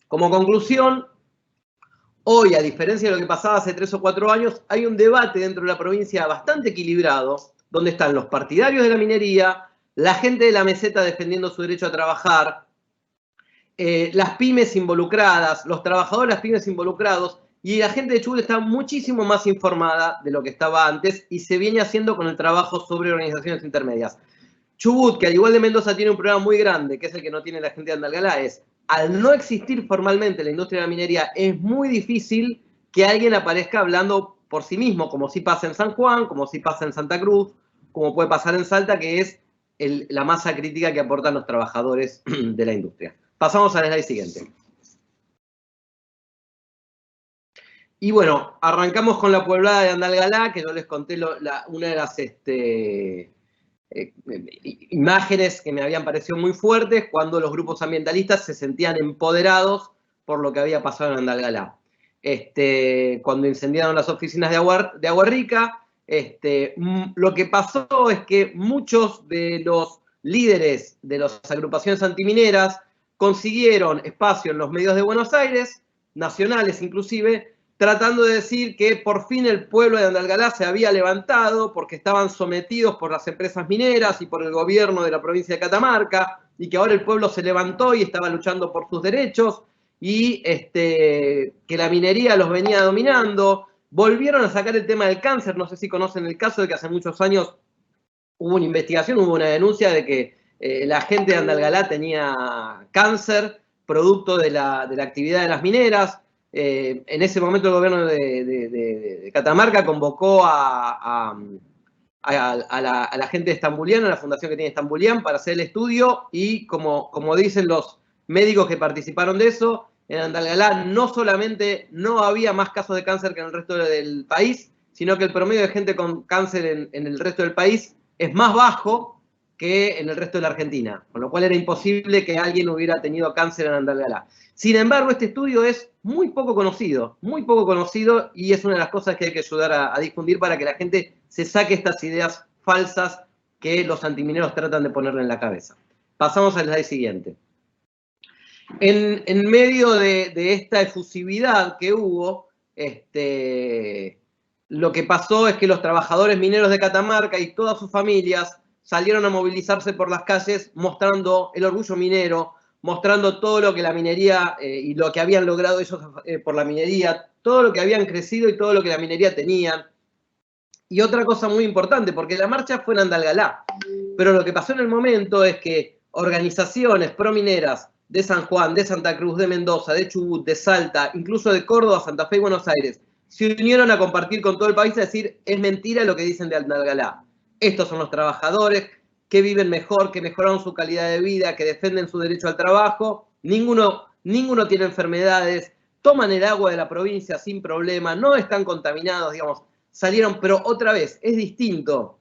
C: Como conclusión, hoy, a diferencia de lo que pasaba hace 3 o 4 años, hay un debate dentro de la provincia bastante equilibrado, donde están los partidarios de la minería, la gente de la meseta defendiendo su derecho a trabajar, las pymes involucradas, los trabajadores de las pymes involucrados, y la gente de Chubut está muchísimo más informada de lo que estaba antes y se viene haciendo con el trabajo sobre organizaciones intermedias. Chubut, que al igual de Mendoza tiene un problema muy grande, que es el que no tiene la gente de Andalgalá, es al no existir formalmente la industria de la minería, es muy difícil que alguien aparezca hablando por sí mismo, como sí pasa en San Juan, como sí pasa en Santa Cruz, como puede pasar en Salta, que es la masa crítica que aportan los trabajadores de la industria. Pasamos al slide siguiente. Y bueno, arrancamos con la pueblada de Andalgalá, que yo les conté una de las imágenes que me habían parecido muy fuertes cuando los grupos ambientalistas se sentían empoderados por lo que había pasado en Andalgalá. Cuando incendiaron las oficinas de Agua Rica, lo que pasó es que muchos de los líderes de las agrupaciones antimineras consiguieron espacio en los medios de Buenos Aires, nacionales inclusive, tratando de decir que por fin el pueblo de Andalgalá se había levantado porque estaban sometidos por las empresas mineras y por el gobierno de la provincia de Catamarca, y que ahora el pueblo se levantó y estaba luchando por sus derechos, y que la minería los venía dominando. Volvieron a sacar el tema del cáncer, no sé si conocen el caso de que hace muchos años hubo una investigación, hubo una denuncia de que la gente de Andalgalá tenía cáncer producto de la actividad de las mineras. En ese momento el gobierno de Catamarca convocó a la gente de Estambulián, a la fundación que tiene Estambulián, para hacer el estudio, y como dicen los médicos que participaron de eso, en Andalgalá no solamente no había más casos de cáncer que en el resto del país, sino que el promedio de gente con cáncer en el resto del país es más bajo que en el resto de la Argentina, con lo cual era imposible que alguien hubiera tenido cáncer en Andalgalá. Sin embargo, este estudio es muy poco conocido, y es una de las cosas que hay que ayudar a difundir para que la gente se saque estas ideas falsas que los antimineros tratan de ponerle en la cabeza. Pasamos al slide siguiente. En medio de esta efusividad que hubo, lo que pasó es que los trabajadores mineros de Catamarca y todas sus familias salieron a movilizarse por las calles mostrando el orgullo minero, mostrando todo lo que la minería y lo que habían logrado ellos por la minería, todo lo que habían crecido y todo lo que la minería tenían. Y otra cosa muy importante, porque la marcha fue en Andalgalá, pero lo que pasó en el momento es que organizaciones promineras de San Juan, de Santa Cruz, de Mendoza, de Chubut, de Salta, incluso de Córdoba, Santa Fe y Buenos Aires, se unieron a compartir con todo el país a decir, es mentira lo que dicen de Andalgalá. Estos son los trabajadores que viven mejor, que mejoraron su calidad de vida, que defienden su derecho al trabajo, ninguno tiene enfermedades, toman el agua de la provincia sin problema, no están contaminados, digamos, salieron, pero otra vez, es distinto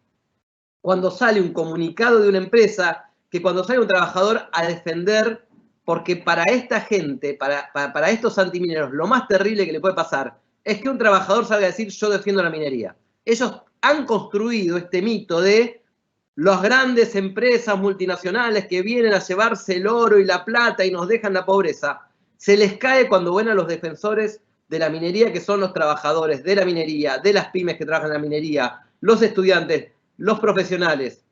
C: cuando sale un comunicado de una empresa que cuando sale un trabajador a defender, porque para esta gente, para estos antimineros, lo más terrible que le puede pasar es que un trabajador salga a decir yo defiendo la minería. Ellos han construido este mito de las grandes empresas multinacionales que vienen a llevarse el oro y la plata y nos dejan la pobreza. Se les cae cuando ven a los defensores de la minería, que son los trabajadores de la minería, de las pymes que trabajan en la minería, los estudiantes, los profesionales.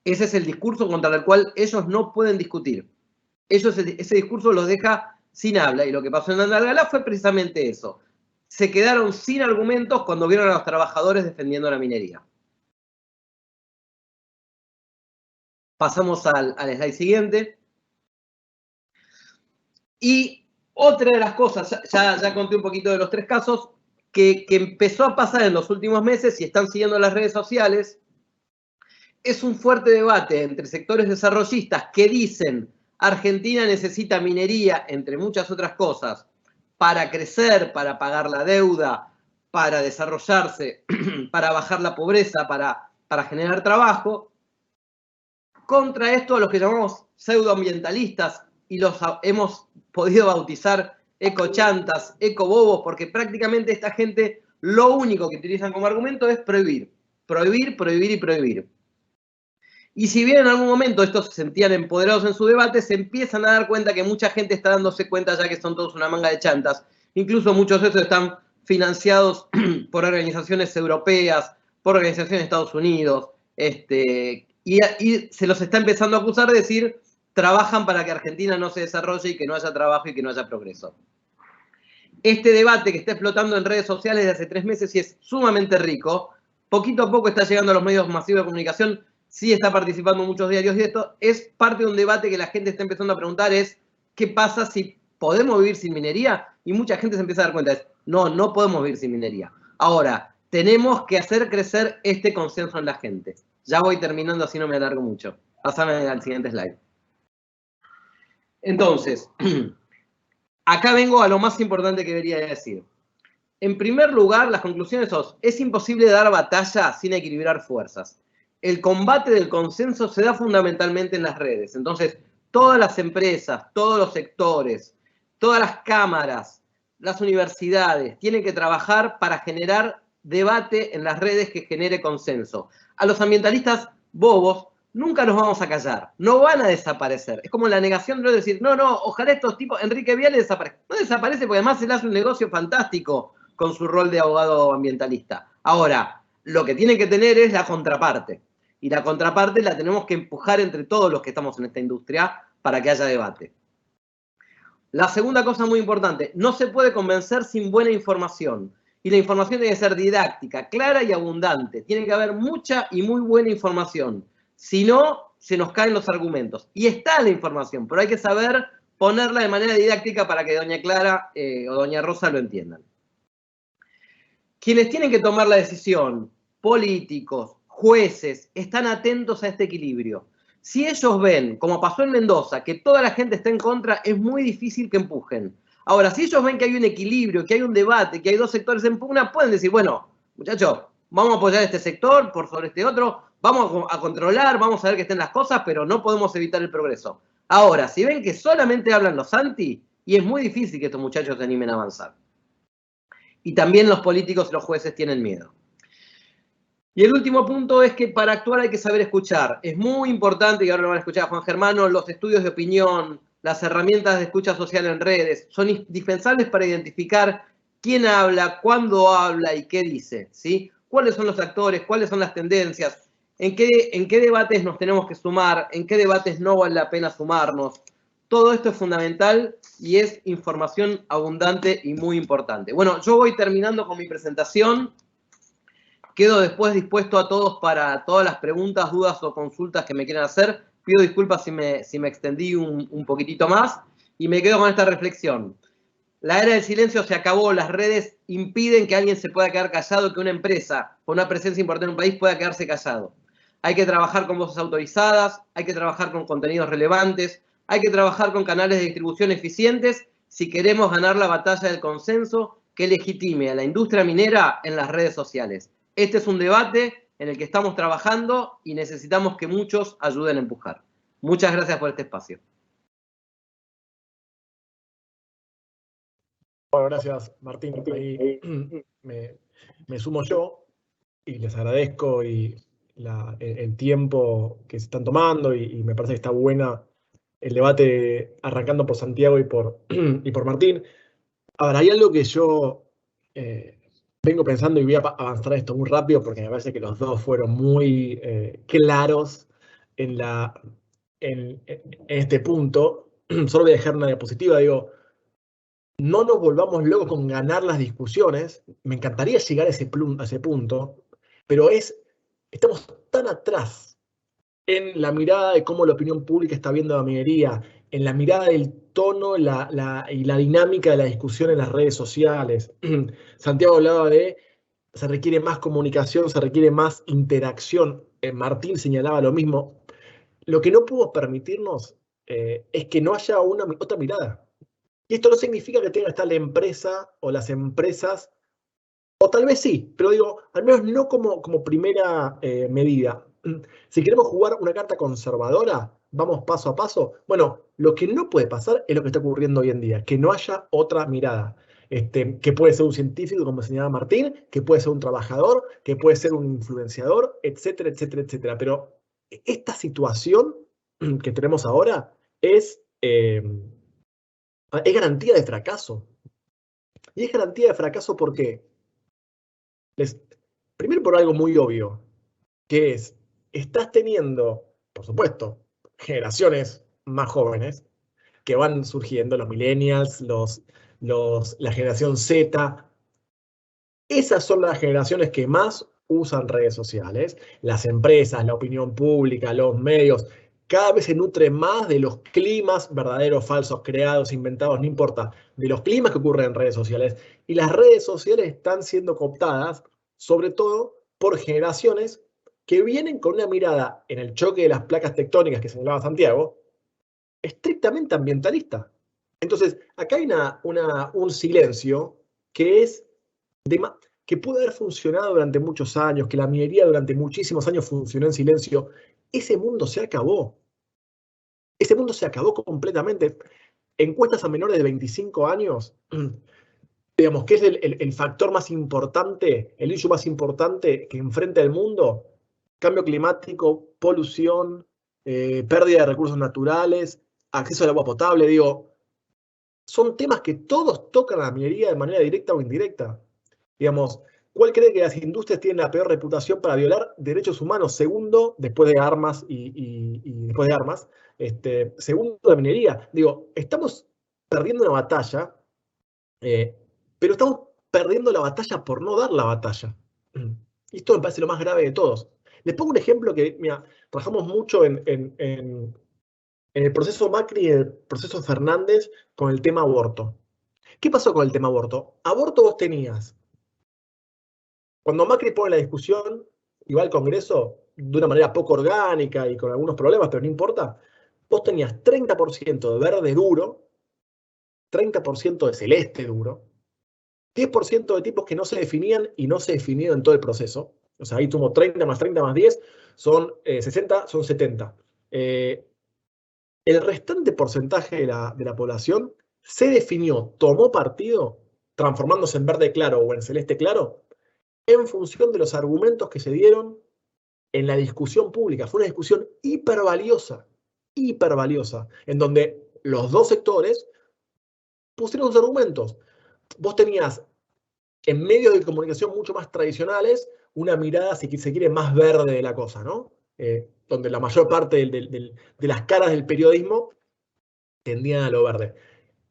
C: Ese es el discurso contra el cual ellos no pueden discutir. Ese discurso los deja sin habla, y lo que pasó en Andalgalá fue precisamente eso. Se quedaron sin argumentos cuando vieron a los trabajadores defendiendo la minería. Pasamos al slide siguiente. Y otra de las cosas, ya conté un poquito de los 3 casos, que empezó a pasar en los últimos meses, y están siguiendo las redes sociales, es un fuerte debate entre sectores desarrollistas que dicen Argentina necesita minería, entre muchas otras cosas, para crecer, para pagar la deuda, para desarrollarse, para bajar la pobreza, para generar trabajo. Contra esto, a los que llamamos pseudoambientalistas, y los hemos podido bautizar ecochantas, ecobobos, porque prácticamente esta gente lo único que utilizan como argumento es prohibir, prohibir, prohibir y prohibir. Y si bien en algún momento estos se sentían empoderados en su debate, se empiezan a dar cuenta que mucha gente está dándose cuenta ya que son todos una manga de chantas. Incluso muchos de estos están financiados por organizaciones europeas, por organizaciones de Estados Unidos, y se los está empezando a acusar de decir, trabajan para que Argentina no se desarrolle y que no haya trabajo y que no haya progreso. Este debate que está explotando en redes sociales desde hace 3 meses y es sumamente rico, poquito a poco está llegando a los medios masivos de comunicación, sí está participando muchos diarios, y esto es parte de un debate que la gente está empezando a preguntar, es ¿qué pasa si podemos vivir sin minería? Y mucha gente se empieza a dar cuenta, no podemos vivir sin minería. Ahora, tenemos que hacer crecer este consenso en la gente. Ya voy terminando, así no me alargo mucho. Pásame al siguiente slide. Entonces, acá vengo a lo más importante que debería decir. En primer lugar, las conclusiones son, es imposible dar batalla sin equilibrar fuerzas. El combate del consenso se da fundamentalmente en las redes. Entonces, todas las empresas, todos los sectores, todas las cámaras, las universidades, tienen que trabajar para generar debate en las redes que genere consenso. A los ambientalistas bobos nunca nos vamos a callar, no van a desaparecer. Es como la negación de decir, no, ojalá estos tipos, Enrique Viale desaparezca. No desaparece porque además él hace un negocio fantástico con su rol de abogado ambientalista. Ahora, lo que tiene que tener es la contraparte. Y la contraparte la tenemos que empujar entre todos los que estamos en esta industria para que haya debate. La segunda cosa muy importante, no se puede convencer sin buena información. Y la información tiene que ser didáctica, clara y abundante. Tiene que haber mucha y muy buena información. Si no, se nos caen los argumentos. Y está la información, pero hay que saber ponerla de manera didáctica para que doña Clara o doña Rosa lo entiendan. Quienes tienen que tomar la decisión, políticos, jueces, están atentos a este equilibrio. Si ellos ven, como pasó en Mendoza, que toda la gente está en contra, es muy difícil que empujen. Ahora, si ellos ven que hay un equilibrio, que hay un debate, que hay 2 sectores en pugna, pueden decir, bueno, muchachos, vamos a apoyar este sector por sobre este otro, vamos a controlar, vamos a ver que estén las cosas, pero no podemos evitar el progreso. Ahora, si ven que solamente hablan los anti, y es muy difícil que estos muchachos se animen a avanzar. Y también los políticos y los jueces tienen miedo. Y el último punto es que para actuar hay que saber escuchar. Es muy importante, y ahora lo van a escuchar a Juan Germano, los estudios de opinión, las herramientas de escucha social en redes, son indispensables para identificar quién habla, cuándo habla y qué dice, ¿sí? ¿Cuáles son los actores? ¿Cuáles son las tendencias? ¿En qué debates nos tenemos que sumar? ¿En qué debates no vale la pena sumarnos? Todo esto es fundamental y es información abundante y muy importante. Bueno, yo voy terminando con mi presentación. Quedo después dispuesto a todos para todas las preguntas, dudas o consultas que me quieran hacer. Pido disculpas si me extendí un poquitito más y me quedo con esta reflexión. La era del silencio se acabó, las redes impiden que alguien se pueda quedar callado, que una empresa con una presencia importante en un país pueda quedarse callado. Hay que trabajar con voces autorizadas, hay que trabajar con contenidos relevantes, hay que trabajar con canales de distribución eficientes si queremos ganar la batalla del consenso que legitime a la industria minera en las redes sociales. Este es un debate en el que estamos trabajando y necesitamos que muchos ayuden a empujar. Muchas gracias por este espacio.
D: Bueno, gracias, Martín. Ahí me sumo yo y les agradezco el tiempo que se están tomando y me parece que está buena el debate arrancando por Santiago y por Martín. Ahora, hay algo que yo vengo pensando y voy a avanzar esto muy rápido porque me parece que los dos fueron muy claros en este punto. Solo voy a dejar una diapositiva, digo, no nos volvamos locos con ganar las discusiones. Me encantaría llegar a ese punto, pero estamos tan atrás en la mirada de cómo la opinión pública está viendo la minería, en la mirada del tono y la dinámica de la discusión en las redes sociales. Santiago hablaba de se requiere más comunicación, se requiere más interacción. Martín señalaba lo mismo. Lo que no pudo permitirnos es que no haya otra mirada. Y esto no significa que tenga que estar la empresa o las empresas, o tal vez sí, pero digo, al menos no como primera medida. Si queremos jugar una carta conservadora, vamos paso a paso. Bueno, lo que no puede pasar es lo que está ocurriendo hoy en día, que no haya otra mirada. Que puede ser un científico, como señalaba Martín, que puede ser un trabajador, que puede ser un influenciador, etcétera, etcétera, etcétera. Pero esta situación que tenemos ahora es garantía de fracaso. Y es garantía de fracaso porque, primero por algo muy obvio, que es, estás teniendo, por supuesto, generaciones más jóvenes que van surgiendo, los millennials, la generación Z. Esas son las generaciones que más usan redes sociales. Las empresas, la opinión pública, los medios, cada vez se nutren más de los climas verdaderos, falsos, creados, inventados, no importa, de los climas que ocurren en redes sociales. Y las redes sociales están siendo cooptadas, sobre todo por generaciones que vienen con una mirada en el choque de las placas tectónicas que señalaba Santiago, estrictamente ambientalista. Entonces, acá hay un silencio que es que pudo haber funcionado durante muchos años, que la minería durante muchísimos años funcionó en silencio. Ese mundo se acabó. Ese mundo se acabó completamente. Encuestas a menores de 25 años, digamos, que es el factor más importante, el issue más importante que enfrenta el mundo. Cambio climático, polución, pérdida de recursos naturales, acceso al agua potable, digo, son temas que todos tocan a la minería de manera directa o indirecta. Digamos, ¿cuál cree que las industrias tienen la peor reputación para violar derechos humanos? Segundo, después de armas y después de armas, segundo, la minería. Digo, estamos perdiendo una batalla, pero estamos perdiendo la batalla por no dar la batalla. Y esto me parece lo más grave de todos. Les pongo un ejemplo que, mira, trabajamos mucho en el proceso Macri y el proceso Fernández con el tema aborto. ¿Qué pasó con el tema aborto? Aborto vos tenías. Cuando Macri pone la discusión y va al Congreso de una manera poco orgánica y con algunos problemas, pero no importa, vos tenías 30% de verde duro, 30% de celeste duro, 10% de tipos que no se definían y no se definieron en todo el proceso. O sea, ahí tuvo 30 más 30 más 10, son 60, son 70. El restante porcentaje de la población se definió, tomó partido, transformándose en verde claro o en celeste claro, en función de los argumentos que se dieron en la discusión pública. Fue una discusión hipervaliosa, en donde los dos sectores pusieron sus argumentos. Vos tenías en medios de comunicación mucho más tradicionales una mirada, si se quiere, más verde de la cosa, ¿no? Donde la mayor parte de las caras del periodismo tendían a lo verde.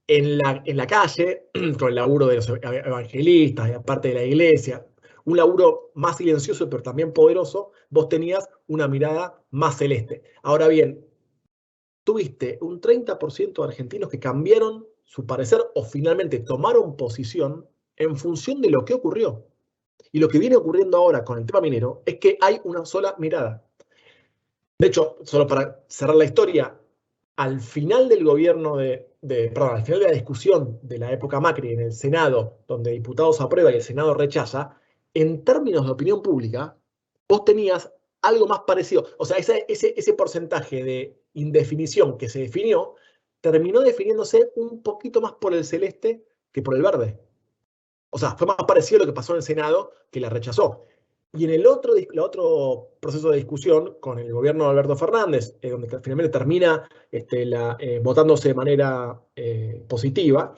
D: En la calle, con el laburo de los evangelistas y aparte de la iglesia, un laburo más silencioso pero también poderoso, vos tenías una mirada más celeste. Ahora bien, tuviste un 30% de argentinos que cambiaron su parecer o finalmente tomaron posición en función de lo que ocurrió. Y lo que viene ocurriendo ahora con el tema minero es que hay una sola mirada. De hecho, solo para cerrar la historia, al final del gobierno al final de la discusión de la época Macri en el Senado, donde diputados aprueba y el Senado rechaza, en términos de opinión pública, vos tenías algo más parecido. O sea, ese porcentaje de indefinición que se definió, terminó definiéndose un poquito más por el celeste que por el verde. O sea, fue más parecido a lo que pasó en el Senado, que la rechazó. Y en el otro proceso de discusión con el gobierno de Alberto Fernández, donde finalmente termina votándose de manera positiva,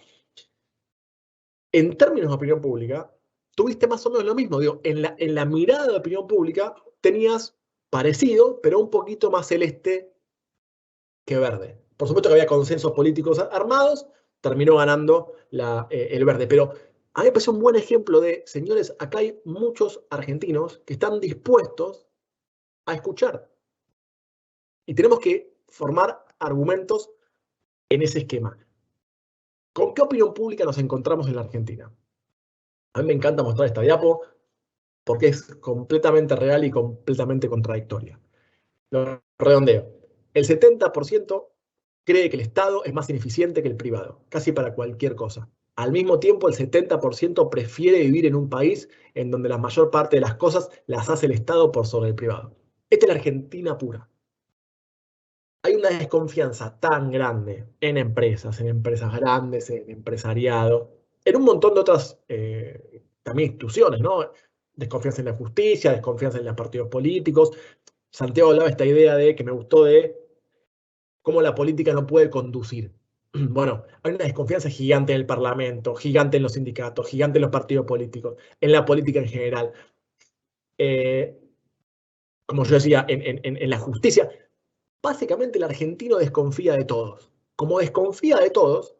D: en términos de opinión pública, tuviste más o menos lo mismo. Digo, en la mirada de opinión pública tenías parecido, pero un poquito más celeste que verde. Por supuesto que había consensos políticos armados, terminó ganando el verde. Pero a mí me parece un buen ejemplo de, señores, acá hay muchos argentinos que están dispuestos a escuchar. Y tenemos que formar argumentos en ese esquema. ¿Con qué opinión pública nos encontramos en la Argentina? A mí me encanta mostrar esta diapo porque es completamente real y completamente contradictoria. Lo redondeo. El 70% cree que el Estado es más ineficiente que el privado, casi para cualquier cosa. Al mismo tiempo, el 70% prefiere vivir en un país en donde la mayor parte de las cosas las hace el Estado por sobre el privado. Esta es la Argentina pura. Hay una desconfianza tan grande en empresas grandes, en empresariado, en un montón de otras también instituciones, ¿no? Desconfianza en la justicia, desconfianza en los partidos políticos. Santiago hablaba de esta idea que me gustó de cómo la política no puede conducir. Bueno, hay una desconfianza gigante en el Parlamento, gigante en los sindicatos, gigante en los partidos políticos, en la política en general. Como yo decía, en la justicia. Básicamente el argentino desconfía de todos. Como desconfía de todos,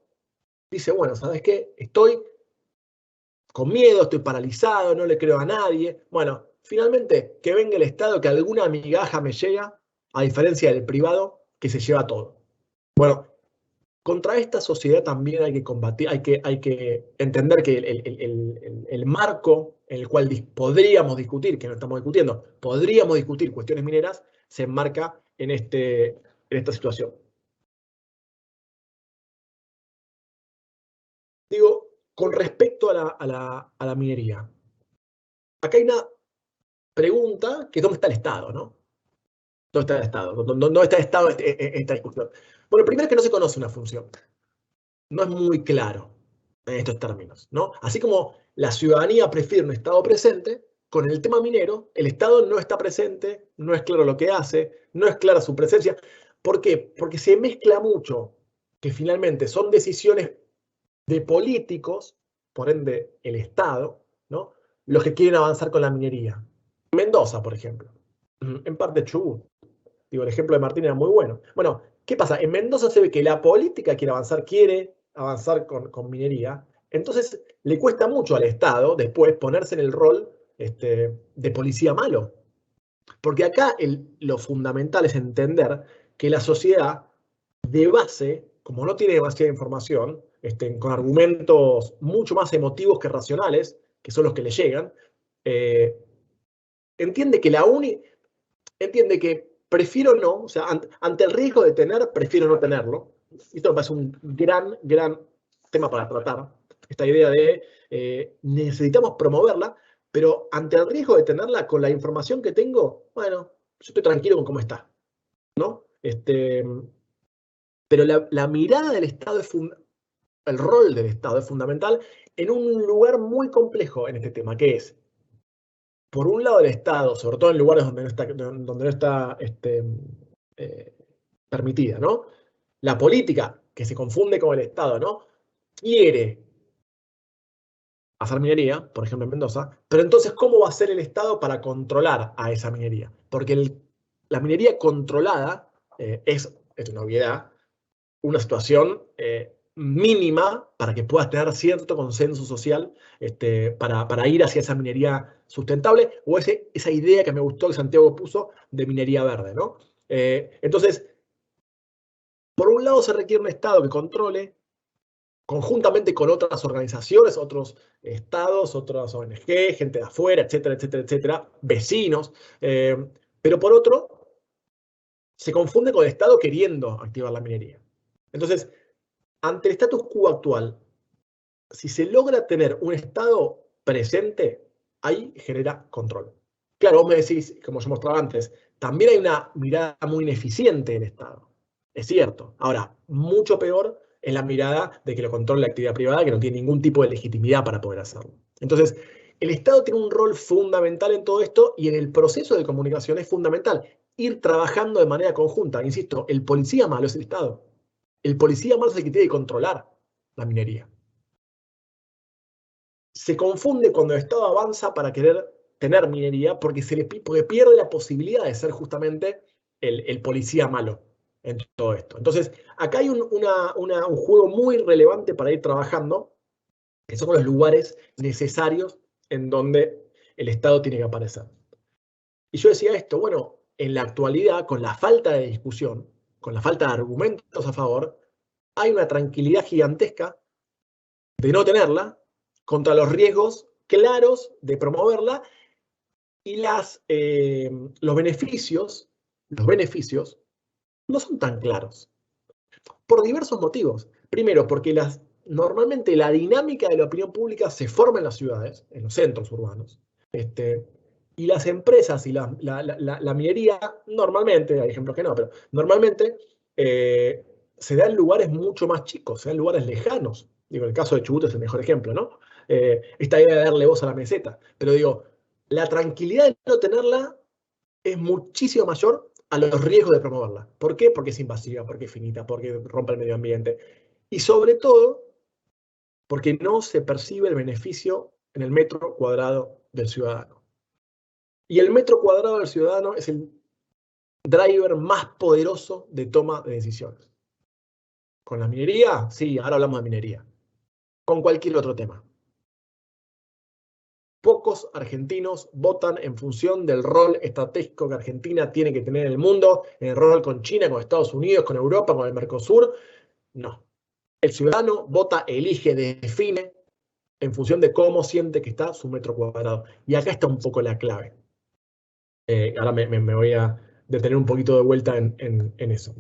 D: dice, bueno, ¿sabes qué? Estoy con miedo, estoy paralizado, no le creo a nadie. Bueno, finalmente, que venga el Estado, que alguna migaja me llega, a diferencia del privado, que se lleva todo. Bueno, contra esta sociedad también hay que combatir, hay que entender que el marco en el cual podríamos discutir, que no estamos discutiendo, podríamos discutir cuestiones mineras, se enmarca en esta situación. Digo, con respecto a la minería, acá hay una pregunta que es ¿dónde está el Estado, no? ¿Dónde está el Estado? ¿Dónde está el Estado en esta discusión? Bueno, primero es que no se conoce una función. No es muy claro en estos términos, ¿no? Así como la ciudadanía prefiere un Estado presente, con el tema minero, el Estado no está presente, no es claro lo que hace, no es clara su presencia. ¿Por qué? Porque se mezcla mucho, que finalmente son decisiones de políticos, por ende el Estado, ¿no? Los que quieren avanzar con la minería. Mendoza, por ejemplo, en parte Chubut. Digo, el ejemplo de Martín era muy bueno. Bueno, ¿qué pasa? En Mendoza se ve que la política quiere avanzar con minería, entonces le cuesta mucho al Estado después ponerse en el rol de policía malo. Porque acá lo fundamental es entender que la sociedad, de base, como no tiene demasiada información, con argumentos mucho más emotivos que racionales, que son los que le llegan, entiende que prefiero no, o sea, ante el riesgo de tener, prefiero no tenerlo. Esto me parece un gran tema para tratar. Esta idea de necesitamos promoverla, pero ante el riesgo de tenerla con la información que tengo, bueno, yo estoy tranquilo con cómo está, ¿no? Pero la mirada del Estado el rol del Estado es fundamental en un lugar muy complejo en este tema, que es, por un lado, el Estado, sobre todo en lugares donde no está permitida, ¿no? La política, que se confunde con el Estado, ¿no? Quiere hacer minería, por ejemplo en Mendoza, pero entonces, ¿cómo va a ser el Estado para controlar a esa minería? Porque la minería controlada es una obviedad, una situación mínima para que puedas tener cierto consenso social para ir hacia esa minería sustentable, o esa idea que me gustó que Santiago puso de minería verde, ¿no? Entonces, por un lado se requiere un Estado que controle, conjuntamente con otras organizaciones, otros estados, otras ONG, gente de afuera, etcétera, etcétera, etcétera, vecinos, pero por otro, se confunde con el Estado queriendo activar la minería. Entonces, ante el status quo actual, si se logra tener un Estado presente, ahí genera control. Claro, vos me decís, como yo mostraba antes, también hay una mirada muy ineficiente del Estado. Es cierto. Ahora, mucho peor es la mirada de que lo controla la actividad privada, que no tiene ningún tipo de legitimidad para poder hacerlo. Entonces, el Estado tiene un rol fundamental en todo esto y en el proceso de comunicación es fundamental ir trabajando de manera conjunta. Insisto, el policía malo es el Estado. El policía malo es el que tiene que controlar la minería. Se confunde cuando el Estado avanza para querer tener minería porque pierde la posibilidad de ser justamente el policía malo en todo esto. Entonces, acá hay un juego muy relevante para ir trabajando, que son los lugares necesarios en donde el Estado tiene que aparecer. Y yo decía esto, bueno, en la actualidad, con la falta de discusión, con la falta de argumentos a favor, hay una tranquilidad gigantesca de no tenerla contra los riesgos claros de promoverla y los beneficios no son tan claros. Por diversos motivos. Primero, porque normalmente la dinámica de la opinión pública se forma en las ciudades, en los centros urbanos. Y las empresas y la minería, normalmente, hay ejemplos que no, pero normalmente se da en lugares mucho más chicos, se da en lugares lejanos. Digo, el caso de Chubut es el mejor ejemplo, ¿no? Esta idea de darle voz a la meseta. Pero digo, la tranquilidad de no tenerla es muchísimo mayor a los riesgos de promoverla. ¿Por qué? Porque es invasiva, porque es finita, porque rompe el medio ambiente. Y sobre todo, porque no se percibe el beneficio en el metro cuadrado del ciudadano. Y el metro cuadrado del ciudadano es el driver más poderoso de toma de decisiones. ¿Con la minería? Sí, ahora hablamos de minería. Con cualquier otro tema. Pocos argentinos votan en función del rol estratégico que Argentina tiene que tener en el mundo, en el rol con China, con Estados Unidos, con Europa, con el Mercosur. No. El ciudadano vota, elige, define en función de cómo siente que está su metro cuadrado. Y acá está un poco la clave. Ahora me voy a detener un poquito de vuelta en eso.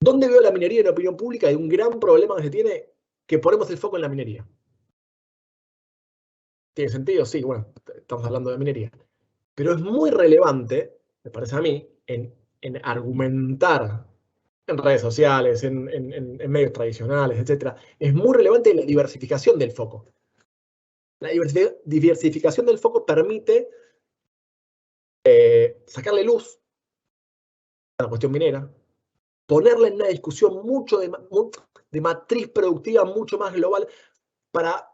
D: ¿Dónde veo la minería en la opinión pública? Hay un gran problema que se tiene, que ponemos el foco en la minería. ¿Tiene sentido? Sí, bueno, estamos hablando de minería. Pero es muy relevante, me parece a mí, en argumentar en redes sociales, en medios tradicionales, etc. Es muy relevante la diversificación del foco. La diversificación del foco permite sacarle luz a la cuestión minera, ponerla en una discusión mucho de matriz productiva mucho más global para,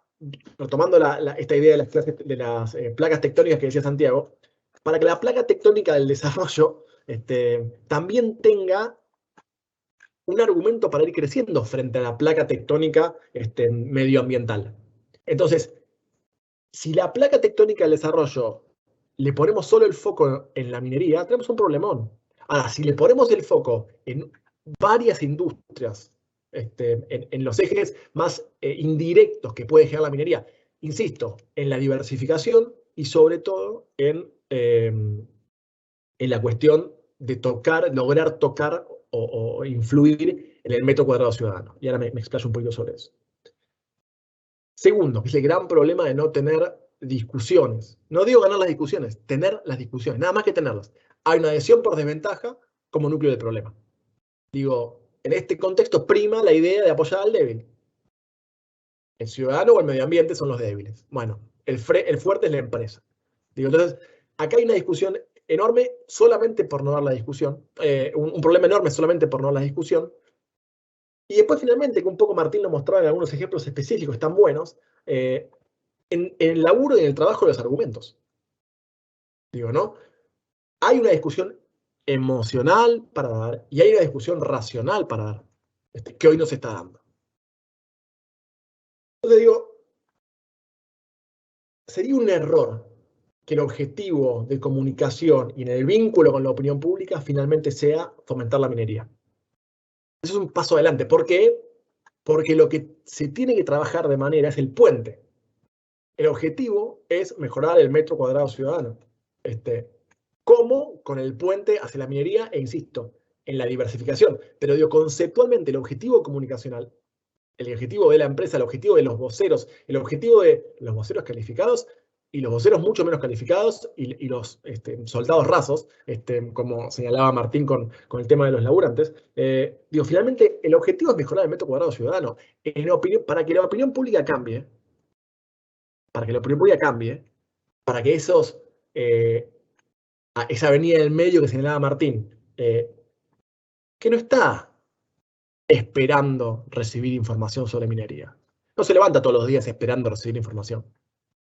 D: retomando esta idea de las placas tectónicas que decía Santiago, para que la placa tectónica del desarrollo también tenga un argumento para ir creciendo frente a la placa tectónica medioambiental. Entonces, si la placa tectónica del desarrollo le ponemos solo el foco en la minería, tenemos un problemón. Ahora, si le ponemos el foco en varias industrias, en los ejes más indirectos que puede generar la minería, insisto, en la diversificación y sobre todo en la cuestión de lograr tocar o influir en el metro cuadrado ciudadano. Y ahora me explayo un poquito sobre eso. Segundo, que es el gran problema de no tener discusiones. No digo ganar las discusiones, tener las discusiones, nada más que tenerlas. Hay una adhesión por desventaja como núcleo del problema. Digo, en este contexto prima la idea de apoyar al débil. El ciudadano o el medio ambiente son los débiles. Bueno, el fuerte es la empresa. Digo, entonces, acá hay una discusión enorme solamente por no dar la discusión. Un problema enorme solamente por no dar la discusión. Y después, finalmente, que un poco Martín lo mostraba en algunos ejemplos específicos tan buenos, en el laburo y en el trabajo de los argumentos. Digo, ¿no? Hay una discusión emocional para dar y hay una discusión racional para dar, que hoy no se está dando. Entonces digo, sería un error que el objetivo de comunicación y en el vínculo con la opinión pública finalmente sea fomentar la minería. Eso es un paso adelante. ¿Por qué? Porque lo que se tiene que trabajar de manera es el puente. El objetivo es mejorar el metro cuadrado ciudadano. ¿Cómo? Con el puente hacia la minería e insisto, en la diversificación. Pero digo, conceptualmente el objetivo comunicacional, el objetivo de la empresa, el objetivo de los voceros, el objetivo de los voceros calificados y los voceros mucho menos calificados y los soldados rasos, como señalaba Martín con el tema de los laburantes. Digo, finalmente el objetivo es mejorar el metro cuadrado ciudadano. Para que la opinión pública cambie, para que esa avenida del medio que señalaba Martín, que no está esperando recibir información sobre minería. No se levanta todos los días esperando recibir información.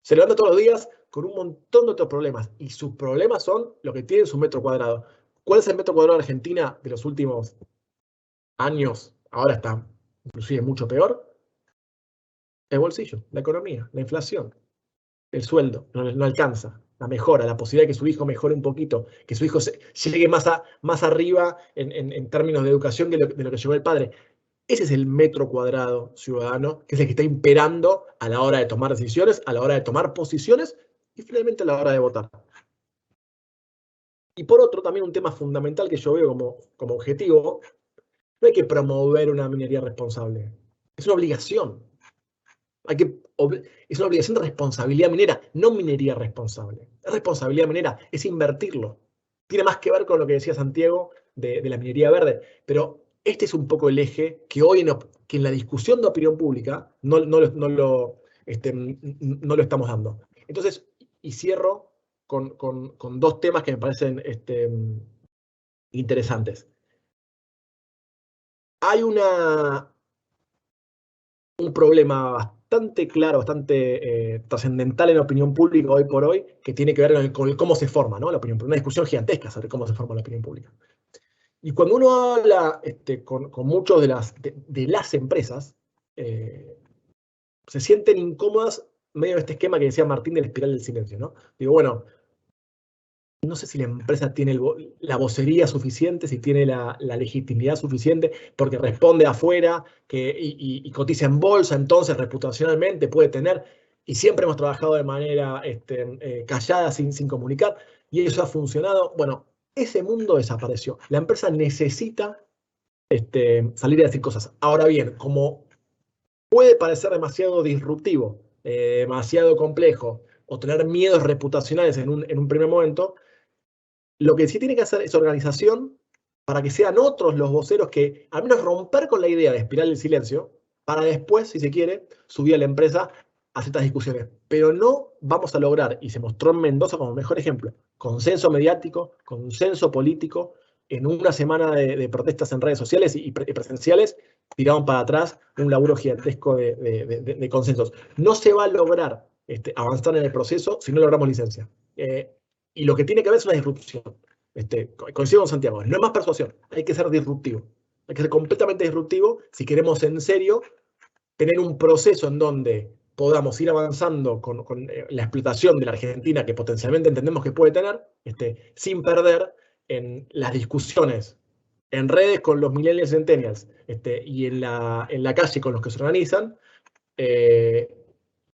D: Se levanta todos los días con un montón de otros problemas. Y sus problemas son lo que tiene su metro cuadrado. ¿Cuál es el metro cuadrado de Argentina de los últimos años? Ahora está inclusive mucho peor. El bolsillo, la economía, la inflación, el sueldo, no alcanza. la mejora, la posibilidad de que su hijo mejore un poquito, que su hijo llegue más arriba en términos de educación de lo que llegó el padre. Ese es el metro cuadrado ciudadano, que es el que está imperando a la hora de tomar decisiones, a la hora de tomar posiciones y finalmente a la hora de votar. Y por otro, también un tema fundamental que yo veo como objetivo, no hay que promover una minería responsable, es una obligación. Es una obligación de responsabilidad minera, no minería responsable. Es responsabilidad minera, es invertirlo. Tiene más que ver con lo que decía Santiago de la minería verde, pero este es un poco el eje que hoy que en la discusión de opinión pública no lo estamos dando. Entonces, y cierro con dos temas que me parecen interesantes. Hay un problema bastante claro, bastante trascendental en la opinión pública hoy por hoy, que tiene que ver con cómo se forma, ¿no? La opinión pública. Una discusión gigantesca sobre cómo se forma la opinión pública. Y cuando uno habla con muchos de las empresas, se sienten incómodas medio de este esquema que decía Martín de la espiral del silencio, ¿no? Digo, bueno, no sé si la empresa tiene la vocería suficiente, si tiene la legitimidad suficiente, porque responde afuera y cotiza en bolsa, entonces reputacionalmente puede tener, y siempre hemos trabajado de manera callada, sin comunicar, y eso ha funcionado. Bueno, ese mundo desapareció. La empresa necesita salir a decir cosas. Ahora bien, como puede parecer demasiado disruptivo, demasiado complejo, o tener miedos reputacionales en un primer momento, lo que sí tiene que hacer es organización para que sean otros los voceros que, al menos romper con la idea de espiral del silencio, para después, si se quiere, subir a la empresa a ciertas discusiones. Pero no vamos a lograr, y se mostró en Mendoza como el mejor ejemplo, consenso mediático, consenso político, en una semana de protestas en redes sociales y presenciales, tiraron para atrás un laburo gigantesco de consensos. No se va a lograr avanzar en el proceso si no logramos licencia. Y lo que tiene que haber es una disrupción. Coincido con Santiago, no es más persuasión, hay que ser disruptivo. Hay que ser completamente disruptivo si queremos en serio tener un proceso en donde podamos ir avanzando con la explotación de la Argentina que potencialmente entendemos que puede tener, sin perder en las discusiones en redes con los millennials y centennials y en la calle con los que se organizan,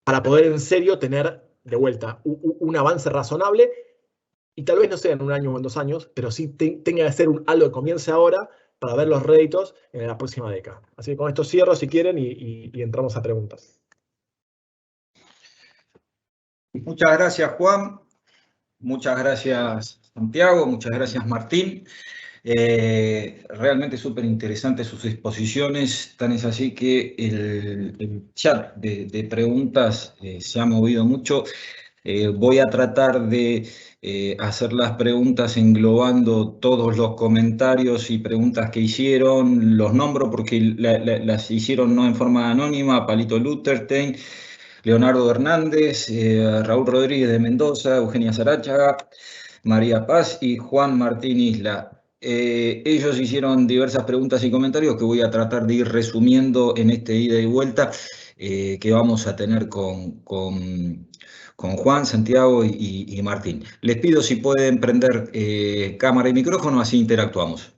D: para poder en serio tener de vuelta un avance razonable. Y tal vez no sea en un año o en 2 años, pero sí tenga que ser algo que comience ahora para ver los réditos en la próxima década. Así que con esto cierro si quieren y entramos a preguntas.
A: Muchas gracias, Juan. Muchas gracias, Santiago. Muchas gracias, Martín. Realmente súper interesantes sus exposiciones. Tan es así que el chat de preguntas se ha movido mucho. Voy a tratar de hacer las preguntas englobando todos los comentarios y preguntas que hicieron. Los nombro porque las hicieron no en forma anónima: Palito Lutherstein, Leonardo Hernández, Raúl Rodríguez de Mendoza, Eugenia Sarachaga, María Paz y Juan Martín Isla. Ellos hicieron diversas preguntas y comentarios que voy a tratar de ir resumiendo en este ida y vuelta que vamos a tener con Juan, Santiago y Martín. Les pido si pueden prender cámara y micrófono, así interactuamos.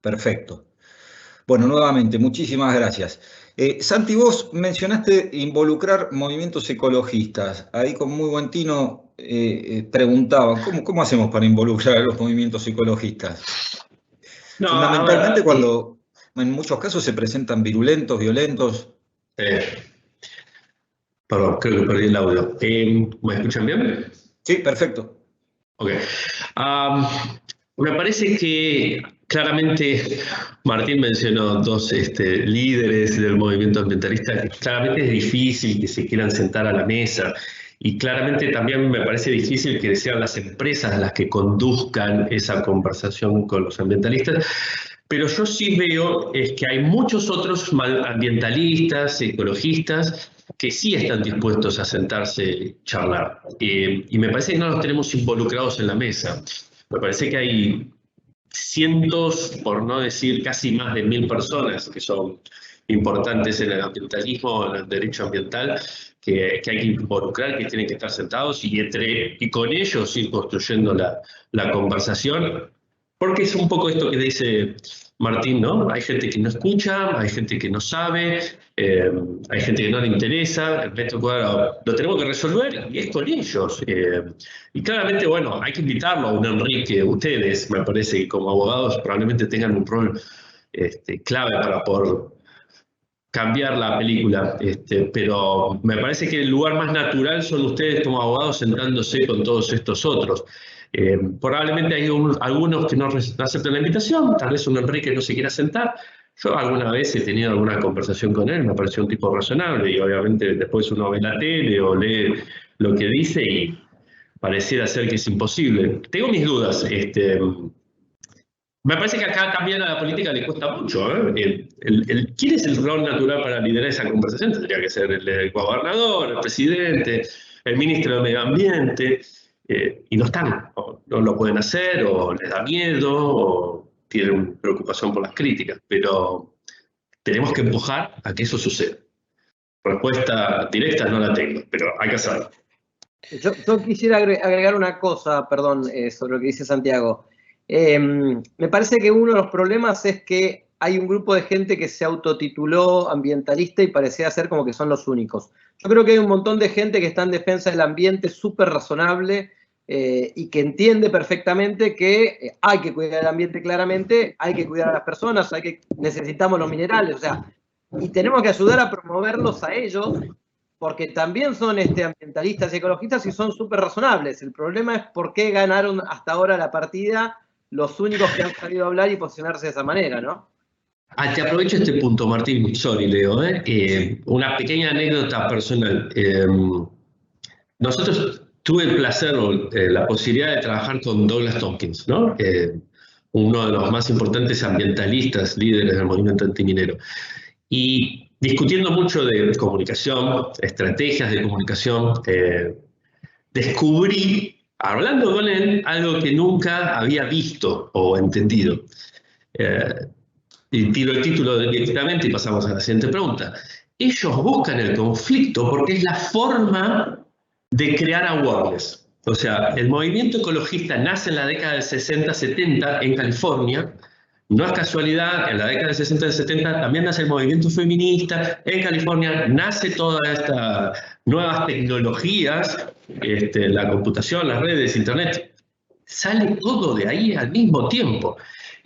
A: Perfecto. Bueno, nuevamente, muchísimas gracias. Santi, vos mencionaste involucrar movimientos ecologistas. Ahí con muy buen tino preguntaban, ¿cómo hacemos para involucrar a los movimientos ecologistas? No, fundamentalmente cuando en muchos casos se presentan virulentos, violentos.
B: Perdón, creo que perdí el audio. ¿Me escuchan bien?
A: Sí, perfecto.
B: Ok. Me parece que claramente Martín mencionó dos líderes del movimiento ambientalista. Claramente es difícil que se quieran sentar a la mesa y claramente también me parece difícil que sean las empresas las que conduzcan esa conversación con los ambientalistas. Pero yo sí veo que hay muchos otros ambientalistas, ecologistas, que sí están dispuestos a sentarse y charlar. Y me parece que no los tenemos involucrados en la mesa. Me parece que hay cientos, por no decir casi más de 1000 personas que son importantes en el ambientalismo, en el derecho ambiental, que hay que involucrar, que tienen que estar sentados y con ellos ir construyendo la conversación, porque es un poco esto que dice Martín, ¿no? Hay gente que no escucha, hay gente que no sabe, hay gente que no le interesa, esto, bueno, lo tenemos que resolver y es con ellos. Y claramente, bueno, hay que invitarlo a un Enrique. Ustedes, me parece que como abogados probablemente tengan un rol clave para poder cambiar la película, pero me parece que el lugar más natural son ustedes como abogados sentándose con todos estos otros. Probablemente hay algunos que no aceptan la invitación, tal vez un Enrique no se quiera sentar. Yo alguna vez he tenido alguna conversación con él, me pareció un tipo razonable y obviamente después uno ve la tele o lee lo que dice y pareciera ser que es imposible. Tengo mis dudas. Me parece que acá también a la política le cuesta mucho. ¿Quién es el rol natural para liderar esa conversación? Tendría que ser el gobernador, el presidente, el ministro de Medio Ambiente, y no están, o no lo pueden hacer, o les da miedo, o tienen preocupación por las críticas, pero tenemos que empujar a que eso suceda. Respuesta directa no la tengo, pero hay que hacerlo.
C: Yo quisiera agregar una cosa, perdón, sobre lo que dice Santiago. Me parece que uno de los problemas es que hay un grupo de gente que se autotituló ambientalista y parecía ser como que son los únicos. Yo creo que hay un montón de gente que está en defensa del ambiente súper razonable y que entiende perfectamente que hay que cuidar el ambiente claramente, hay que cuidar a las personas, necesitamos los minerales, o sea, y tenemos que ayudar a promoverlos a ellos porque también son ambientalistas y ecologistas y son súper razonables. El problema es por qué ganaron hasta ahora la partida los únicos que han salido a hablar y posicionarse de esa manera, ¿no?
B: Te aprovecho este punto, Martín. Sorry, Leo. Una pequeña anécdota personal. Nosotros tuve el placer o la posibilidad de trabajar con Douglas Tompkins, ¿no? Uno de los más importantes ambientalistas, líderes del movimiento antiminero. Y discutiendo mucho de comunicación, estrategias de comunicación, descubrí, hablando con él, algo que nunca había visto o entendido. Y tiro el título directamente y pasamos a la siguiente pregunta. Ellos buscan el conflicto porque es la forma de crear awareness. O sea, el movimiento ecologista nace en la década del 60-70 en California. No es casualidad, en la década del 60-70 también nace el movimiento feminista. En California nace todas estas nuevas tecnologías, la computación, las redes, internet. Sale todo de ahí al mismo tiempo.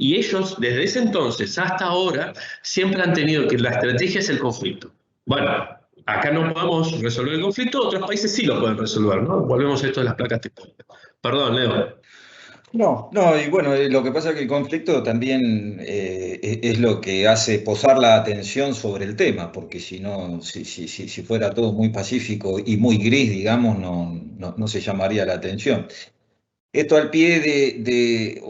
B: Y ellos, desde ese entonces hasta ahora, siempre han tenido que la estrategia es el conflicto. Bueno, acá no podemos resolver el conflicto, otros países sí lo pueden resolver, ¿no? Volvemos a esto de las placas tectónicas. Perdón, Leo.
A: No, y bueno, lo que pasa es que el conflicto también es lo que hace posar la atención sobre el tema, porque si no, si fuera todo muy pacífico y muy gris, digamos, no se llamaría la atención. Esto al pie de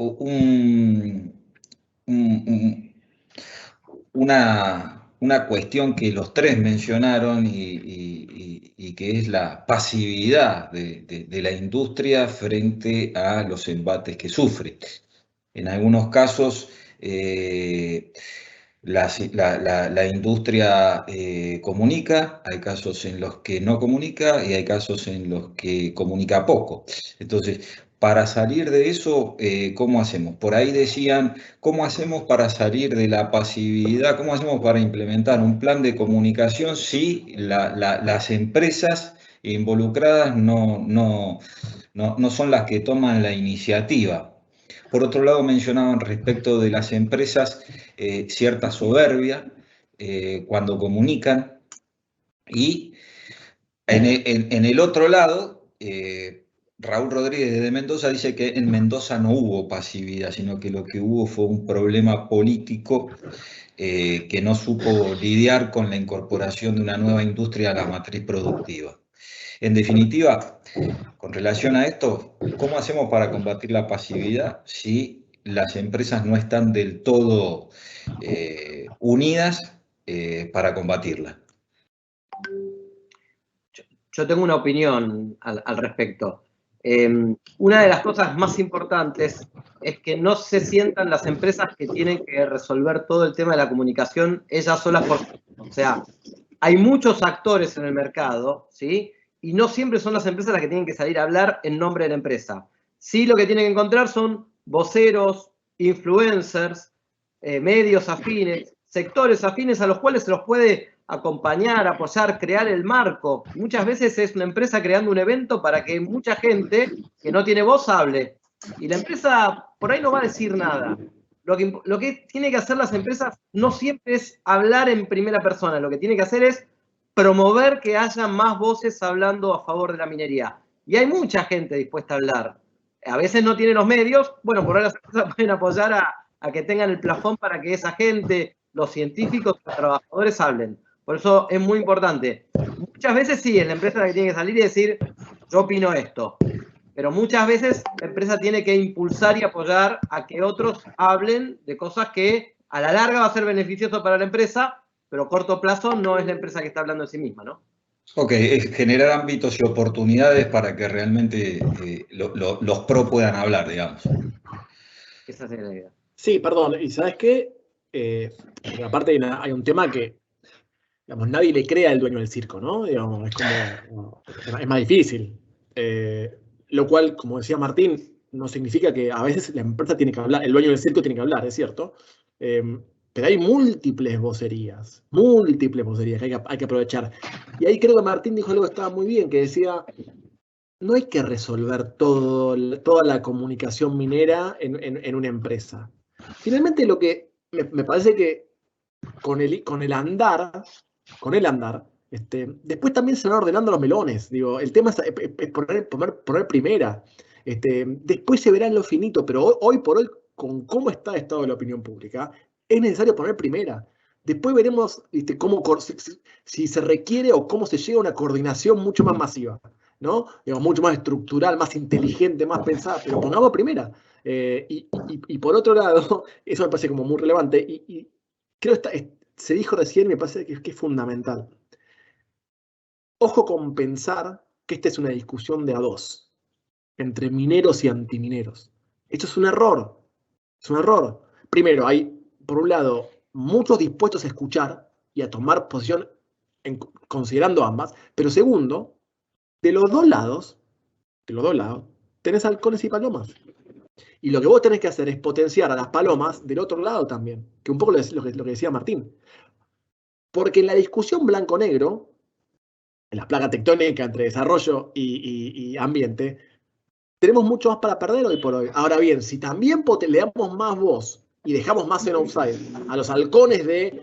A: una cuestión que los tres mencionaron y que es la pasividad de la industria frente a los embates que sufre. En algunos casos, la industria comunica, hay casos en los que no comunica y hay casos en los que comunica poco. Entonces, para salir de eso, ¿cómo hacemos? Por ahí decían, ¿cómo hacemos para salir de la pasividad? ¿Cómo hacemos para implementar un plan de comunicación si las empresas involucradas no son las que toman la iniciativa? Por otro lado, mencionaban respecto de las empresas cierta soberbia cuando comunican y en el otro lado, Raúl Rodríguez de Mendoza dice que en Mendoza no hubo pasividad, sino que lo que hubo fue un problema político que no supo lidiar con la incorporación de una nueva industria a la matriz productiva. En definitiva, con relación a esto, ¿cómo hacemos para combatir la pasividad si las empresas no están del todo unidas para combatirla?
C: Yo tengo una opinión al respecto. Una de las cosas más importantes es que no se sientan las empresas que tienen que resolver todo el tema de la comunicación ellas solas. O sea, hay muchos actores en el mercado, ¿sí? Y no siempre son las empresas las que tienen que salir a hablar en nombre de la empresa. Sí, lo que tienen que encontrar son voceros, influencers, medios afines, sectores afines a los cuales se los puede acompañar, apoyar, crear el marco. Muchas veces es una empresa creando un evento para que mucha gente que no tiene voz hable. Y la empresa por ahí no va a decir nada. Lo que tiene que hacer las empresas no siempre es hablar en primera persona. Lo que tiene que hacer es promover que haya más voces hablando a favor de la minería. Y hay mucha gente dispuesta a hablar. A veces no tienen los medios. Bueno, por ahí las empresas pueden apoyar a que tengan el plafón para que esa gente, los científicos, los trabajadores hablen. Por eso es muy importante. Muchas veces sí, es la empresa la que tiene que salir y decir, yo opino esto. Pero muchas veces la empresa tiene que impulsar y apoyar a que otros hablen de cosas que a la larga va a ser beneficioso para la empresa, pero a corto plazo no es la empresa que está hablando de sí misma, ¿no?
A: Ok, es generar ámbitos y oportunidades para que realmente los pro puedan hablar, digamos.
C: Esa es la idea.
D: Sí, perdón, y ¿sabes qué? Aparte hay un tema que, digamos, nadie le cree al dueño del circo, ¿no? Digamos, es más difícil. Lo cual, como decía Martín, no significa que a veces la empresa tiene que hablar, el dueño del circo tiene que hablar, es cierto. Pero hay múltiples vocerías que hay que aprovechar. Y ahí creo que Martín dijo algo que estaba muy bien, que decía, no hay que resolver toda la comunicación minera en una empresa. Finalmente lo que me parece que con el andar, después también se van ordenando los melones. Digo, el tema es poner primera. Después se verá en lo finito, pero hoy por hoy, con cómo está el estado de la opinión pública, es necesario poner primera. Después veremos si se requiere o cómo se llega a una coordinación mucho más masiva, ¿no? Digamos, mucho más estructural, más inteligente, más pensada, pero pongamos primera. Y por otro lado, eso me parece como muy relevante, y creo que se dijo recién y me parece que es fundamental. Ojo con pensar que esta es una discusión de a dos, entre mineros y antimineros. Esto es un error. Es un error. Primero, hay, por un lado, muchos dispuestos a escuchar y a tomar posición considerando ambas, pero segundo, de los dos lados, tenés halcones y palomas. Y lo que vos tenés que hacer es potenciar a las palomas del otro lado también, que un poco lo que decía Martín. Porque en la discusión blanco-negro, en la placa tectónica entre desarrollo y ambiente, tenemos mucho más para perder hoy por hoy. Ahora bien, si también le damos más voz y dejamos más en offside a los halcones de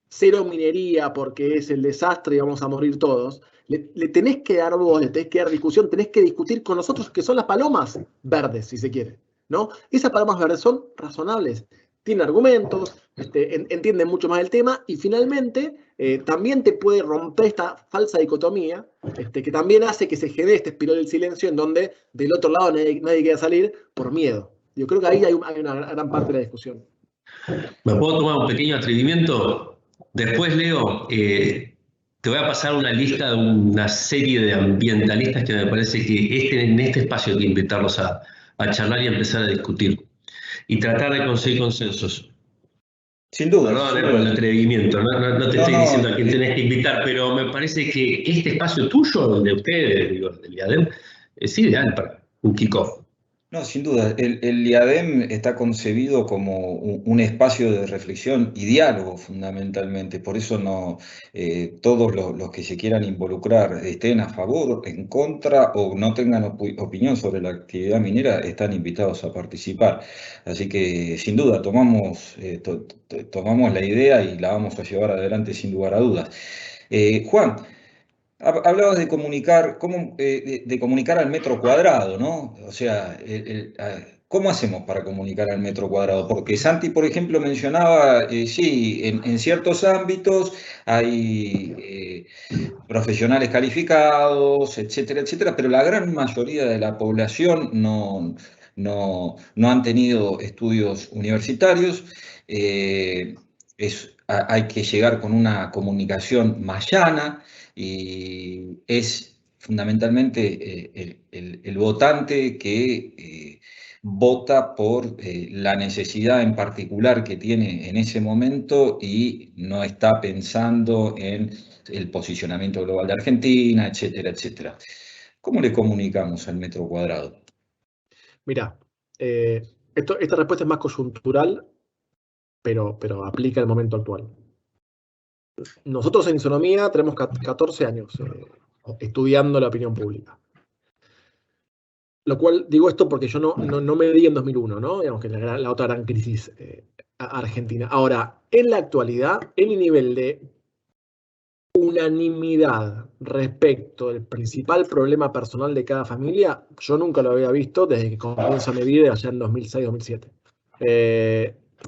D: cero minería porque es el desastre y vamos a morir todos, le tenés que dar voz, le tenés que dar discusión, tenés que discutir con nosotros que son las palomas verdes, si se quiere, ¿no? Esas palomas verdes son razonables, tienen argumentos, entienden mucho más el tema y finalmente también te puede romper esta falsa dicotomía que también hace que se genere este espiral del silencio en donde del otro lado nadie quiere salir por miedo. Yo creo que ahí hay una gran parte de la discusión.
B: ¿Me puedo tomar un pequeño atrevimiento? Después, Leo, te voy a pasar una lista de una serie de ambientalistas que me parece que en este espacio hay que invitarlos a charlar y empezar a discutir y tratar de conseguir consensos.
A: Sin duda.
B: Perdón por el atrevimiento, no te estoy diciendo a quién tenés que invitar, pero me parece que este espacio tuyo, de ustedes, digo, del IADEM, es ideal para un kickoff.
A: No, sin duda. El IADEM está concebido como un espacio de reflexión y diálogo fundamentalmente. Por eso todos los que se quieran involucrar, estén a favor, en contra o no tengan opinión sobre la actividad minera, están invitados a participar. Así que sin duda tomamos la idea y la vamos a llevar adelante sin lugar a dudas. Juan. Hablabas de comunicar, de comunicar al metro cuadrado, ¿no? O sea, ¿cómo hacemos para comunicar al metro cuadrado? Porque Santi, por ejemplo, mencionaba, sí, en ciertos ámbitos hay profesionales calificados, etcétera, etcétera, pero la gran mayoría de la población no han tenido estudios universitarios. Hay que llegar con una comunicación más llana. Y es fundamentalmente el votante que vota por la necesidad en particular que tiene en ese momento y no está pensando en el posicionamiento global de Argentina, etcétera, etcétera. ¿Cómo le comunicamos al metro cuadrado?
D: Mirá, esta respuesta es más coyuntural, pero aplica al momento actual. Nosotros en Isonomía tenemos 14 años estudiando la opinión pública. Lo cual, digo esto porque yo no me di en 2001, ¿no? Digamos que la otra gran crisis argentina. Ahora, en la actualidad, el nivel de unanimidad respecto del principal problema personal de cada familia, yo nunca lo había visto desde que comienzo mi vida allá en 2006-2007.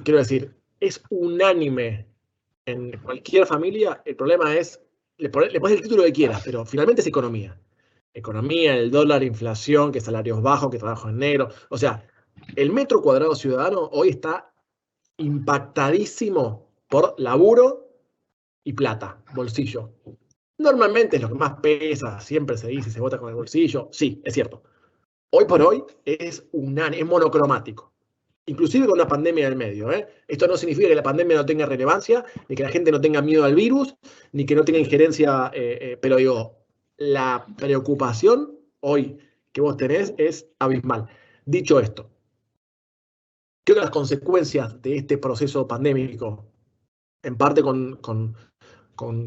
D: Quiero decir, es unánime en cualquier familia. El problema es, le pones el título que quieras, pero finalmente es economía. Economía, el dólar, inflación, que salarios bajos, que trabajo en negro. O sea, el metro cuadrado ciudadano hoy está impactadísimo por laburo y plata, bolsillo. Normalmente es lo que más pesa, siempre se dice, se vota con el bolsillo. Sí, es cierto. Hoy por hoy es monocromático. Inclusive con una pandemia en el medio. Esto no significa que la pandemia no tenga relevancia, ni que la gente no tenga miedo al virus, ni que no tenga injerencia, pero digo, la preocupación hoy que vos tenés es abismal. Dicho esto, creo que las consecuencias de este proceso pandémico, en parte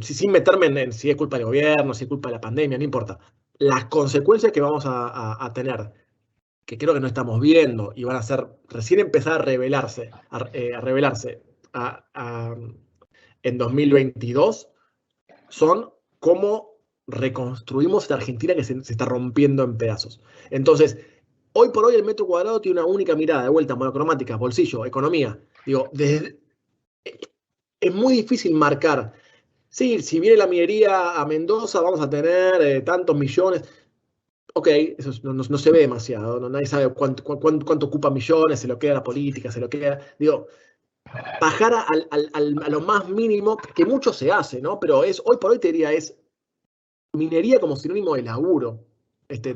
D: sin meterme en si es culpa del gobierno, si es culpa de la pandemia, no importa, las consecuencias que vamos a tener, que creo que no estamos viendo y van a ser recién empezar a revelarse en 2022, son cómo reconstruimos esta Argentina que se está rompiendo en pedazos. Entonces, hoy por hoy el metro cuadrado tiene una única mirada, de vuelta, monocromática, bolsillo, economía. Digo, es muy difícil marcar. Sí, si viene la minería a Mendoza, vamos a tener tantos millones. Ok, eso no se ve demasiado, nadie sabe cuánto ocupa millones, se lo queda la política, se lo queda. Digo, bajar a lo más mínimo, que mucho se hace, ¿no? Pero hoy por hoy te diría, es minería como sinónimo de laburo, de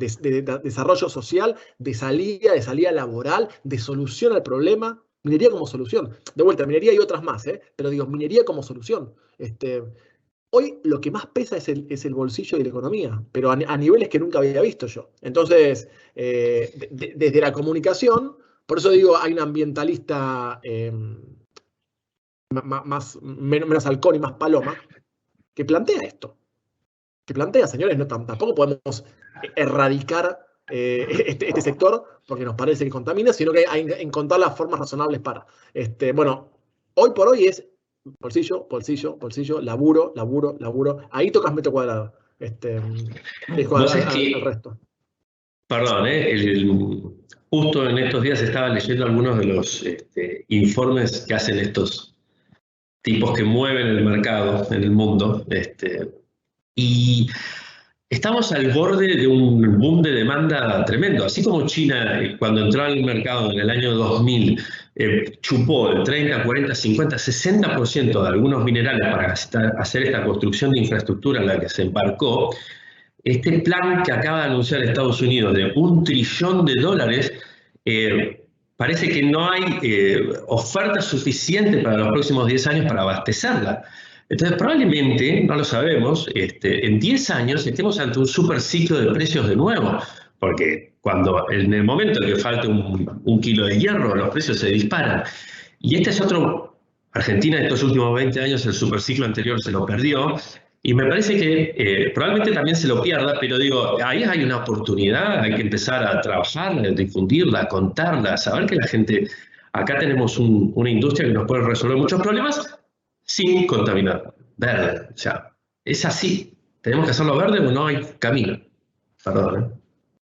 D: desarrollo social, de salida laboral, de solución al problema. Minería como solución. De vuelta, minería y otras más, pero digo, minería como solución. Hoy lo que más pesa es el bolsillo y la economía, pero a niveles que nunca había visto yo. Entonces, desde la comunicación, por eso digo, hay un ambientalista menos halcón y más paloma, que plantea esto. Que plantea, señores, tampoco podemos erradicar este sector porque nos parece que contamina, sino que hay que encontrar las formas razonables para. Bueno, hoy por hoy es bolsillo, bolsillo, bolsillo, laburo, laburo, laburo. Ahí tocas metro cuadrado. Dejo al resto.
B: Perdón, justo en estos días estaba leyendo algunos de los informes que hacen estos tipos que mueven el mercado en el mundo. Y estamos al borde de un boom de demanda tremendo. Así como China, cuando entró al mercado en el año 2000, chupó el 30, 40, 50, 60% de algunos minerales para hacer esta construcción de infraestructura en la que se embarcó, este plan que acaba de anunciar Estados Unidos de $1 trillón, parece que no hay oferta suficiente para los próximos 10 años para abastecerla. Entonces, probablemente, no lo sabemos, en 10 años estemos ante un super ciclo de precios de nuevo, porque en el momento que falte un kilo de hierro, los precios se disparan. Y este es otro, Argentina en estos últimos 20 años, el superciclo anterior se lo perdió, y me parece que probablemente también se lo pierda, pero digo, ahí hay una oportunidad, hay que empezar a trabajarla, a difundirla, a contarla, a saber que la gente, acá tenemos una industria que nos puede resolver muchos problemas sin contaminar. Verde, o sea, es así. Tenemos que hacerlo verde o no hay camino. Perdón.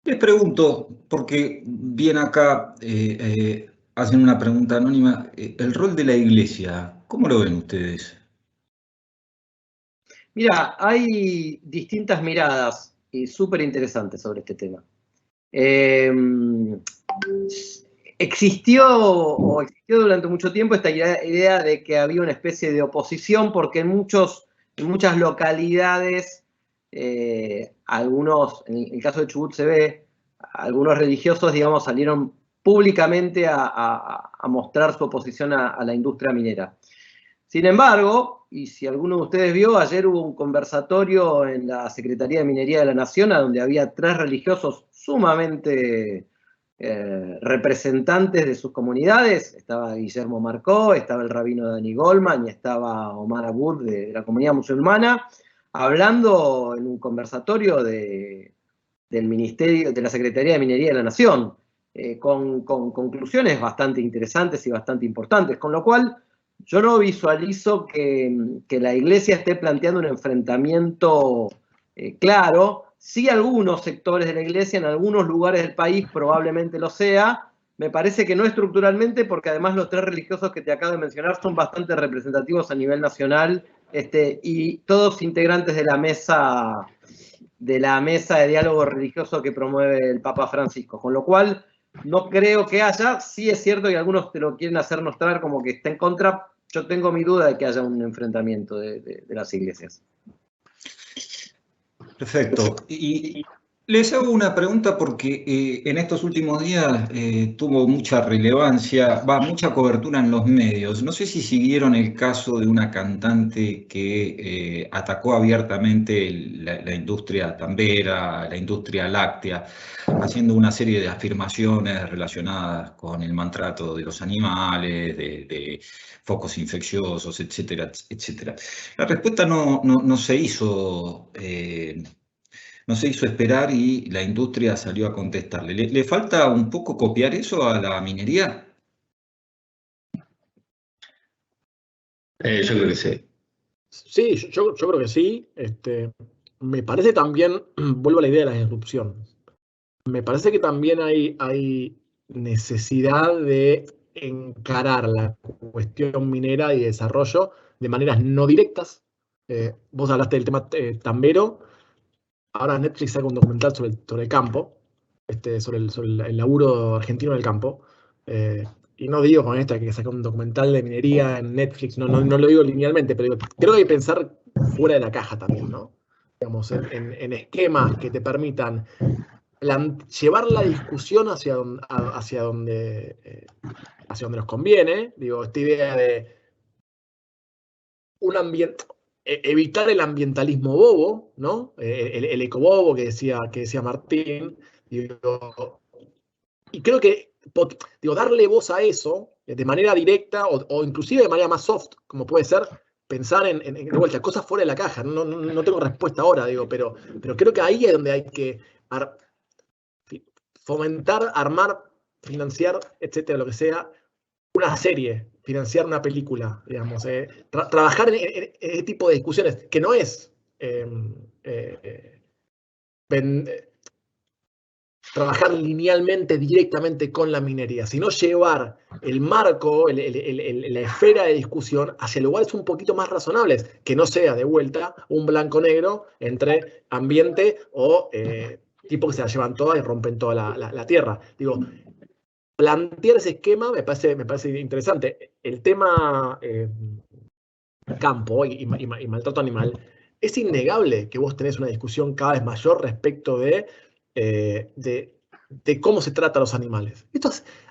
A: Les pregunto, porque bien acá hacen una pregunta anónima, el rol de la iglesia, ¿cómo lo ven ustedes?
C: Mira, hay distintas miradas y súper interesantes sobre este tema. Existió durante mucho tiempo esta idea de que había una especie de oposición porque en muchas localidades, algunos, en el caso de Chubut se ve, algunos religiosos, digamos, salieron públicamente a mostrar su oposición a la industria minera. Sin embargo, y si alguno de ustedes vio, ayer hubo un conversatorio en la Secretaría de Minería de la Nación, donde había 3 religiosos sumamente representantes de sus comunidades. Estaba Guillermo Marcó, estaba el rabino Dani Goldman y estaba Omar Abud de la comunidad musulmana, hablando en un conversatorio del Ministerio, de la Secretaría de Minería de la Nación, con conclusiones bastante interesantes y bastante importantes, con lo cual yo no visualizo que la Iglesia esté planteando un enfrentamiento claro. Sí, algunos sectores de la Iglesia, en algunos lugares del país probablemente lo sea. Me parece que no estructuralmente, porque además los 3 religiosos que te acabo de mencionar son bastante representativos a nivel nacional, y todos integrantes de la mesa de diálogo religioso que promueve el Papa Francisco, con lo cual no creo que haya. Sí es cierto que algunos te lo quieren hacer mostrar como que está en contra. Yo tengo mi duda de que haya un enfrentamiento de las iglesias.
A: Perfecto. Y les hago una pregunta porque en estos últimos días tuvo mucha relevancia, mucha cobertura en los medios. No sé si siguieron el caso de una cantante que atacó abiertamente la industria tambera, la industria láctea, haciendo una serie de afirmaciones relacionadas con el maltrato de los animales, de focos infecciosos, etcétera, etcétera. La respuesta no se hizo... no se hizo esperar y la industria salió a contestarle. ¿Le falta un poco copiar eso a la minería?
B: Yo creo que sí.
D: Sí, yo creo que sí. Me parece también, vuelvo a la idea de la disrupción. Me parece que también hay necesidad de encarar la cuestión minera y desarrollo de maneras no directas. Vos hablaste del tema tambero. Ahora Netflix saca un documental sobre el campo, sobre el laburo argentino en el campo. Y no digo con esta que saca un documental de minería en Netflix, no lo digo linealmente, pero digo, creo que hay que pensar fuera de la caja también, ¿no? Digamos, en esquemas que te permitan llevar la discusión hacia donde nos conviene. Digo, esta idea de un ambiente, evitar el ambientalismo bobo, ¿no? El ecobobo que decía Martín. Digo, y creo que darle voz a eso de manera directa o inclusive de manera más soft, como puede ser pensar de vuelta, cosas fuera de la caja. No tengo respuesta ahora, digo, pero creo que ahí es donde hay que fomentar, armar, financiar, etcétera, lo que sea, una serie, financiar una película, digamos, trabajar en ese tipo de discusiones, que no es trabajar linealmente, directamente con la minería, sino llevar el marco, la esfera de discusión hacia lugares un poquito más razonables, que no sea de vuelta un blanco-negro entre ambiente o tipos que se la llevan todas y rompen toda la tierra. Digo, plantear ese esquema me parece interesante. El tema campo y maltrato animal, es innegable que vos tenés una discusión cada vez mayor respecto de cómo se trata a los animales.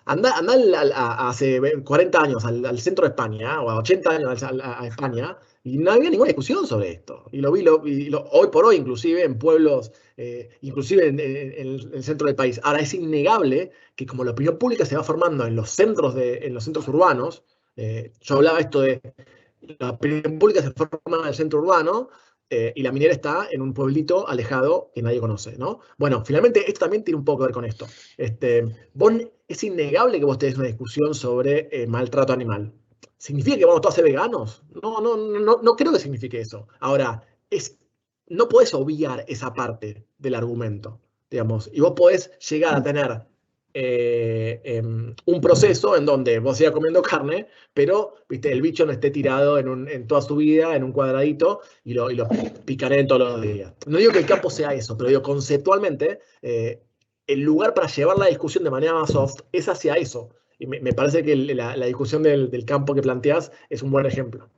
D: Anda hace 40 años al centro de España, o a 80 años a España, y no había ninguna discusión sobre esto. Y lo vi hoy por hoy, inclusive en pueblos, inclusive en el centro del país. Ahora, es innegable que como la opinión pública se va formando en los centros urbanos, yo hablaba esto de la opinión pública se forma en el centro urbano, y la minera está en un pueblito alejado que nadie conoce, ¿no? Bueno, finalmente esto también tiene un poco que ver con esto. Es innegable que vos tenés una discusión sobre maltrato animal. ¿Significa que vamos todos a ser veganos? No creo que signifique eso. Ahora, no podés obviar esa parte del argumento, digamos, y vos podés llegar a tener un proceso en donde vos sigas comiendo carne, pero ¿viste? El bicho no esté tirado en toda su vida en un cuadradito y lo picaré todos los días. No digo que el campo sea eso, pero digo conceptualmente el lugar para llevar la discusión de manera más soft es hacia eso. Y me parece que la discusión del campo que planteás es un buen ejemplo.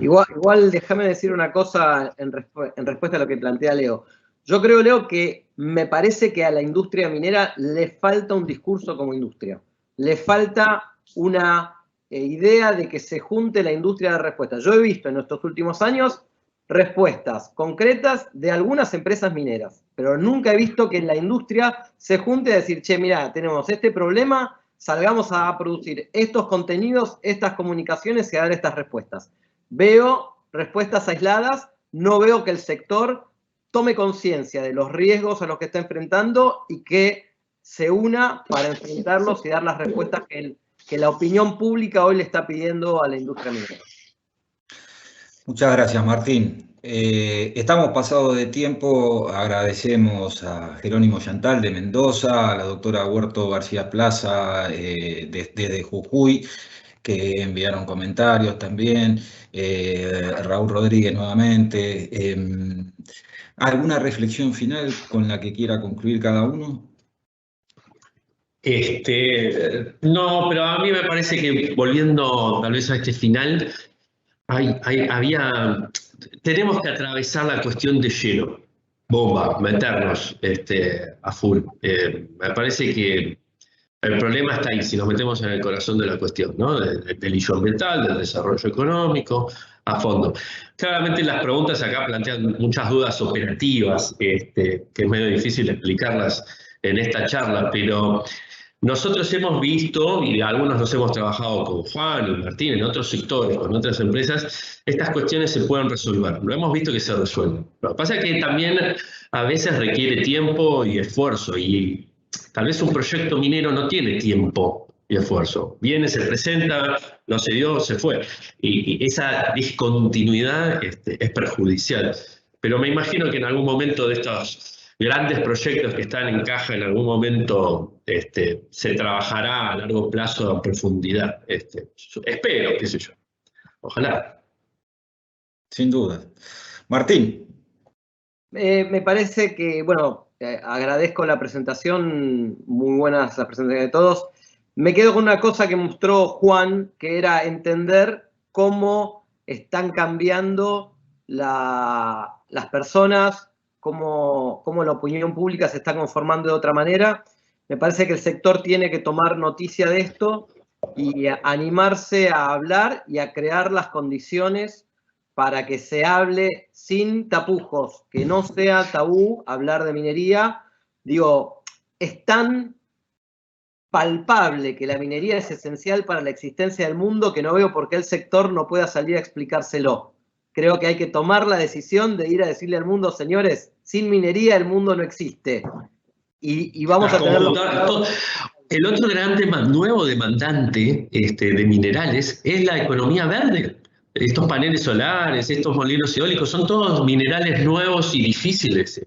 C: Igual déjame decir una cosa en respuesta a lo que plantea Leo. Yo creo, Leo, que me parece que a la industria minera le falta un discurso como industria. Le falta una idea de que se junte la industria de respuestas. Yo he visto en estos últimos años respuestas concretas de algunas empresas mineras, pero nunca he visto que la industria se junte a decir, che, mira, tenemos este problema, salgamos a producir estos contenidos, estas comunicaciones y a dar estas respuestas. Veo respuestas aisladas, no veo que el sector tome conciencia de los riesgos a los que está enfrentando y que se una para enfrentarlos y dar las respuestas que la opinión pública hoy le está pidiendo a la industria minera.
A: Muchas gracias, Martín. Estamos pasados de tiempo. Agradecemos a Jerónimo Yantal de Mendoza, a la doctora Huerto García Plaza desde Jujuy, que enviaron comentarios también. Raúl Rodríguez nuevamente. ¿Alguna reflexión final con la que quiera concluir cada uno?
B: No, pero a mí me parece que volviendo tal vez a este final, tenemos que atravesar la cuestión de lleno, bomba, meternos a full. Me parece que el problema está ahí, si nos metemos en el corazón de la cuestión, ¿no? Del issue ambiental, del desarrollo económico, a fondo. Claramente las preguntas acá plantean muchas dudas operativas, que es medio difícil explicarlas en esta charla, pero nosotros hemos visto, y algunos nos hemos trabajado con Juan y Martín en otros sectores, con otras empresas, estas cuestiones se pueden resolver. Lo hemos visto que se resuelven. Lo que pasa es que también a veces requiere tiempo y esfuerzo, y tal vez un proyecto minero no tiene tiempo y esfuerzo. Viene, se presenta, no se dio, se fue. Y esa discontinuidad es perjudicial. Pero me imagino que en algún momento de estos grandes proyectos que están en caja, en algún momento se trabajará a largo plazo en profundidad. Espero, qué sé yo. Ojalá.
A: Sin duda. Martín.
C: Me parece que, bueno, agradezco la presentación, muy buenas las presentaciones de todos. Me quedo con una cosa que mostró Juan, que era entender cómo están cambiando las personas, cómo la opinión pública se está conformando de otra manera. Me parece que el sector tiene que tomar noticia de esto y animarse a hablar y a crear las condiciones para que se hable sin tapujos, que no sea tabú hablar de minería. Digo, es tan palpable que la minería es esencial para la existencia del mundo que no veo por qué el sector no pueda salir a explicárselo. Creo que hay que tomar la decisión de ir a decirle al mundo, señores, sin minería el mundo no existe. Y vamos a tenerlo.
B: El otro gran tema nuevo demandante de minerales es la economía verde. Estos paneles solares, estos molinos eólicos, son todos minerales nuevos y difíciles.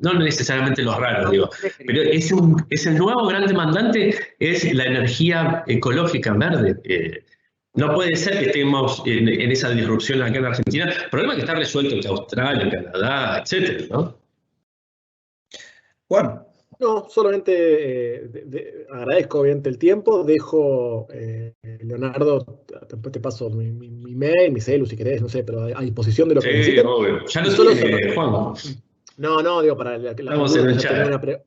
B: No necesariamente los raros, digo. Pero es el nuevo gran demandante, es la energía ecológica verde. No puede ser que estemos en esa disrupción acá en Argentina. El problema es que está resuelto en Australia, Canadá, etcétera, ¿no?
A: Juan.
D: No, solamente agradezco obviamente el tiempo. Dejo, Leonardo, te paso mi mail, mi celu si querés, no sé, pero a disposición de lo que necesiten.
B: Obvio. Ya no
D: solo
B: Juan.
D: No, digo, para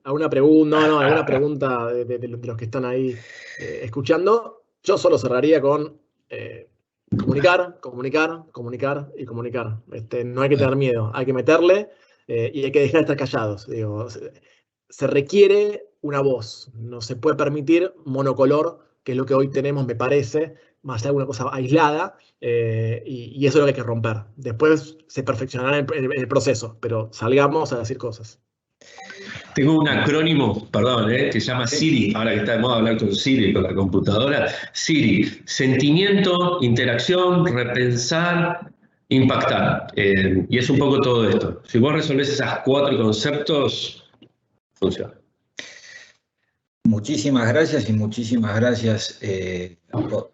D: alguna pregunta de los que están ahí escuchando. Yo solo cerraría con comunicar. No hay que tener miedo, hay que meterle y hay que dejar de estar callados. Digo, se requiere una voz, no se puede permitir monocolor, que es lo que hoy tenemos, me parece, más allá de una cosa aislada, y eso es lo que hay que romper. Después se perfeccionará el proceso, pero salgamos a decir cosas.
B: Tengo un acrónimo, perdón, que se llama SIRI, ahora que está de moda hablar con SIRI, con la computadora. SIRI, sentimiento, interacción, repensar, impactar. Y es un poco todo esto. Si vos resolvés esas 4 conceptos, funciona.
A: Muchísimas gracias y muchísimas gracias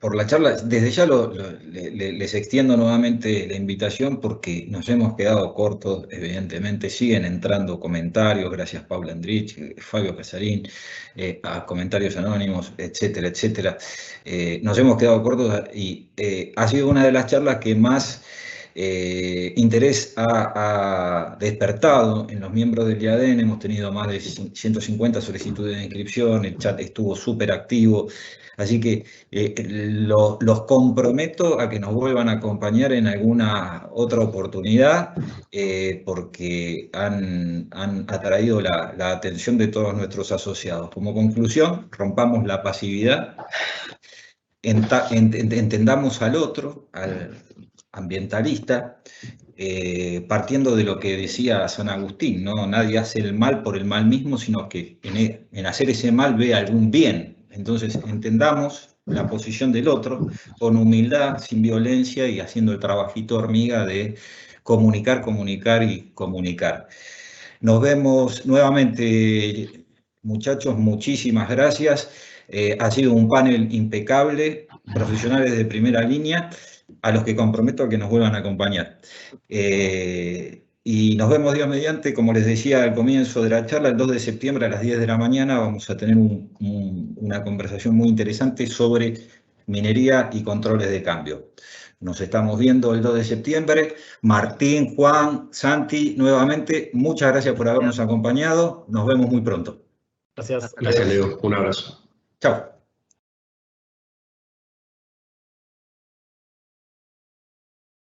A: por la charla. Desde ya les extiendo nuevamente la invitación porque nos hemos quedado cortos, evidentemente. Siguen entrando comentarios, gracias Paula Andrich, Fabio Casarín, a comentarios anónimos, etcétera, etcétera. Nos hemos quedado cortos y ha sido una de las charlas que más interés ha despertado en los miembros del IADEN. Hemos tenido más de 150 solicitudes de inscripción, el chat estuvo súper activo, así que los comprometo a que nos vuelvan a acompañar en alguna otra oportunidad, porque han atraído la atención de todos nuestros asociados. Como conclusión, rompamos la pasividad, entendamos al otro, al ambientalista, partiendo de lo que decía San Agustín, ¿no? Nadie hace el mal por el mal mismo, sino que en hacer ese mal ve algún bien. Entonces entendamos la posición del otro con humildad, sin violencia y haciendo el trabajito hormiga de comunicar, comunicar y comunicar. Nos vemos nuevamente, muchachos, muchísimas gracias. Ha sido un panel impecable, profesionales de primera línea, a los que comprometo a que nos vuelvan a acompañar. Y nos vemos Dios mediante, como les decía al comienzo de la charla, el 2 de septiembre a las 10 de la mañana vamos a tener una conversación muy interesante sobre minería y controles de cambio. Nos estamos viendo el 2 de septiembre. Martín, Juan, Santi, nuevamente, muchas gracias por habernos acompañado. Nos vemos muy pronto.
D: Gracias.
B: Gracias, Leo. Un abrazo.
A: Chao.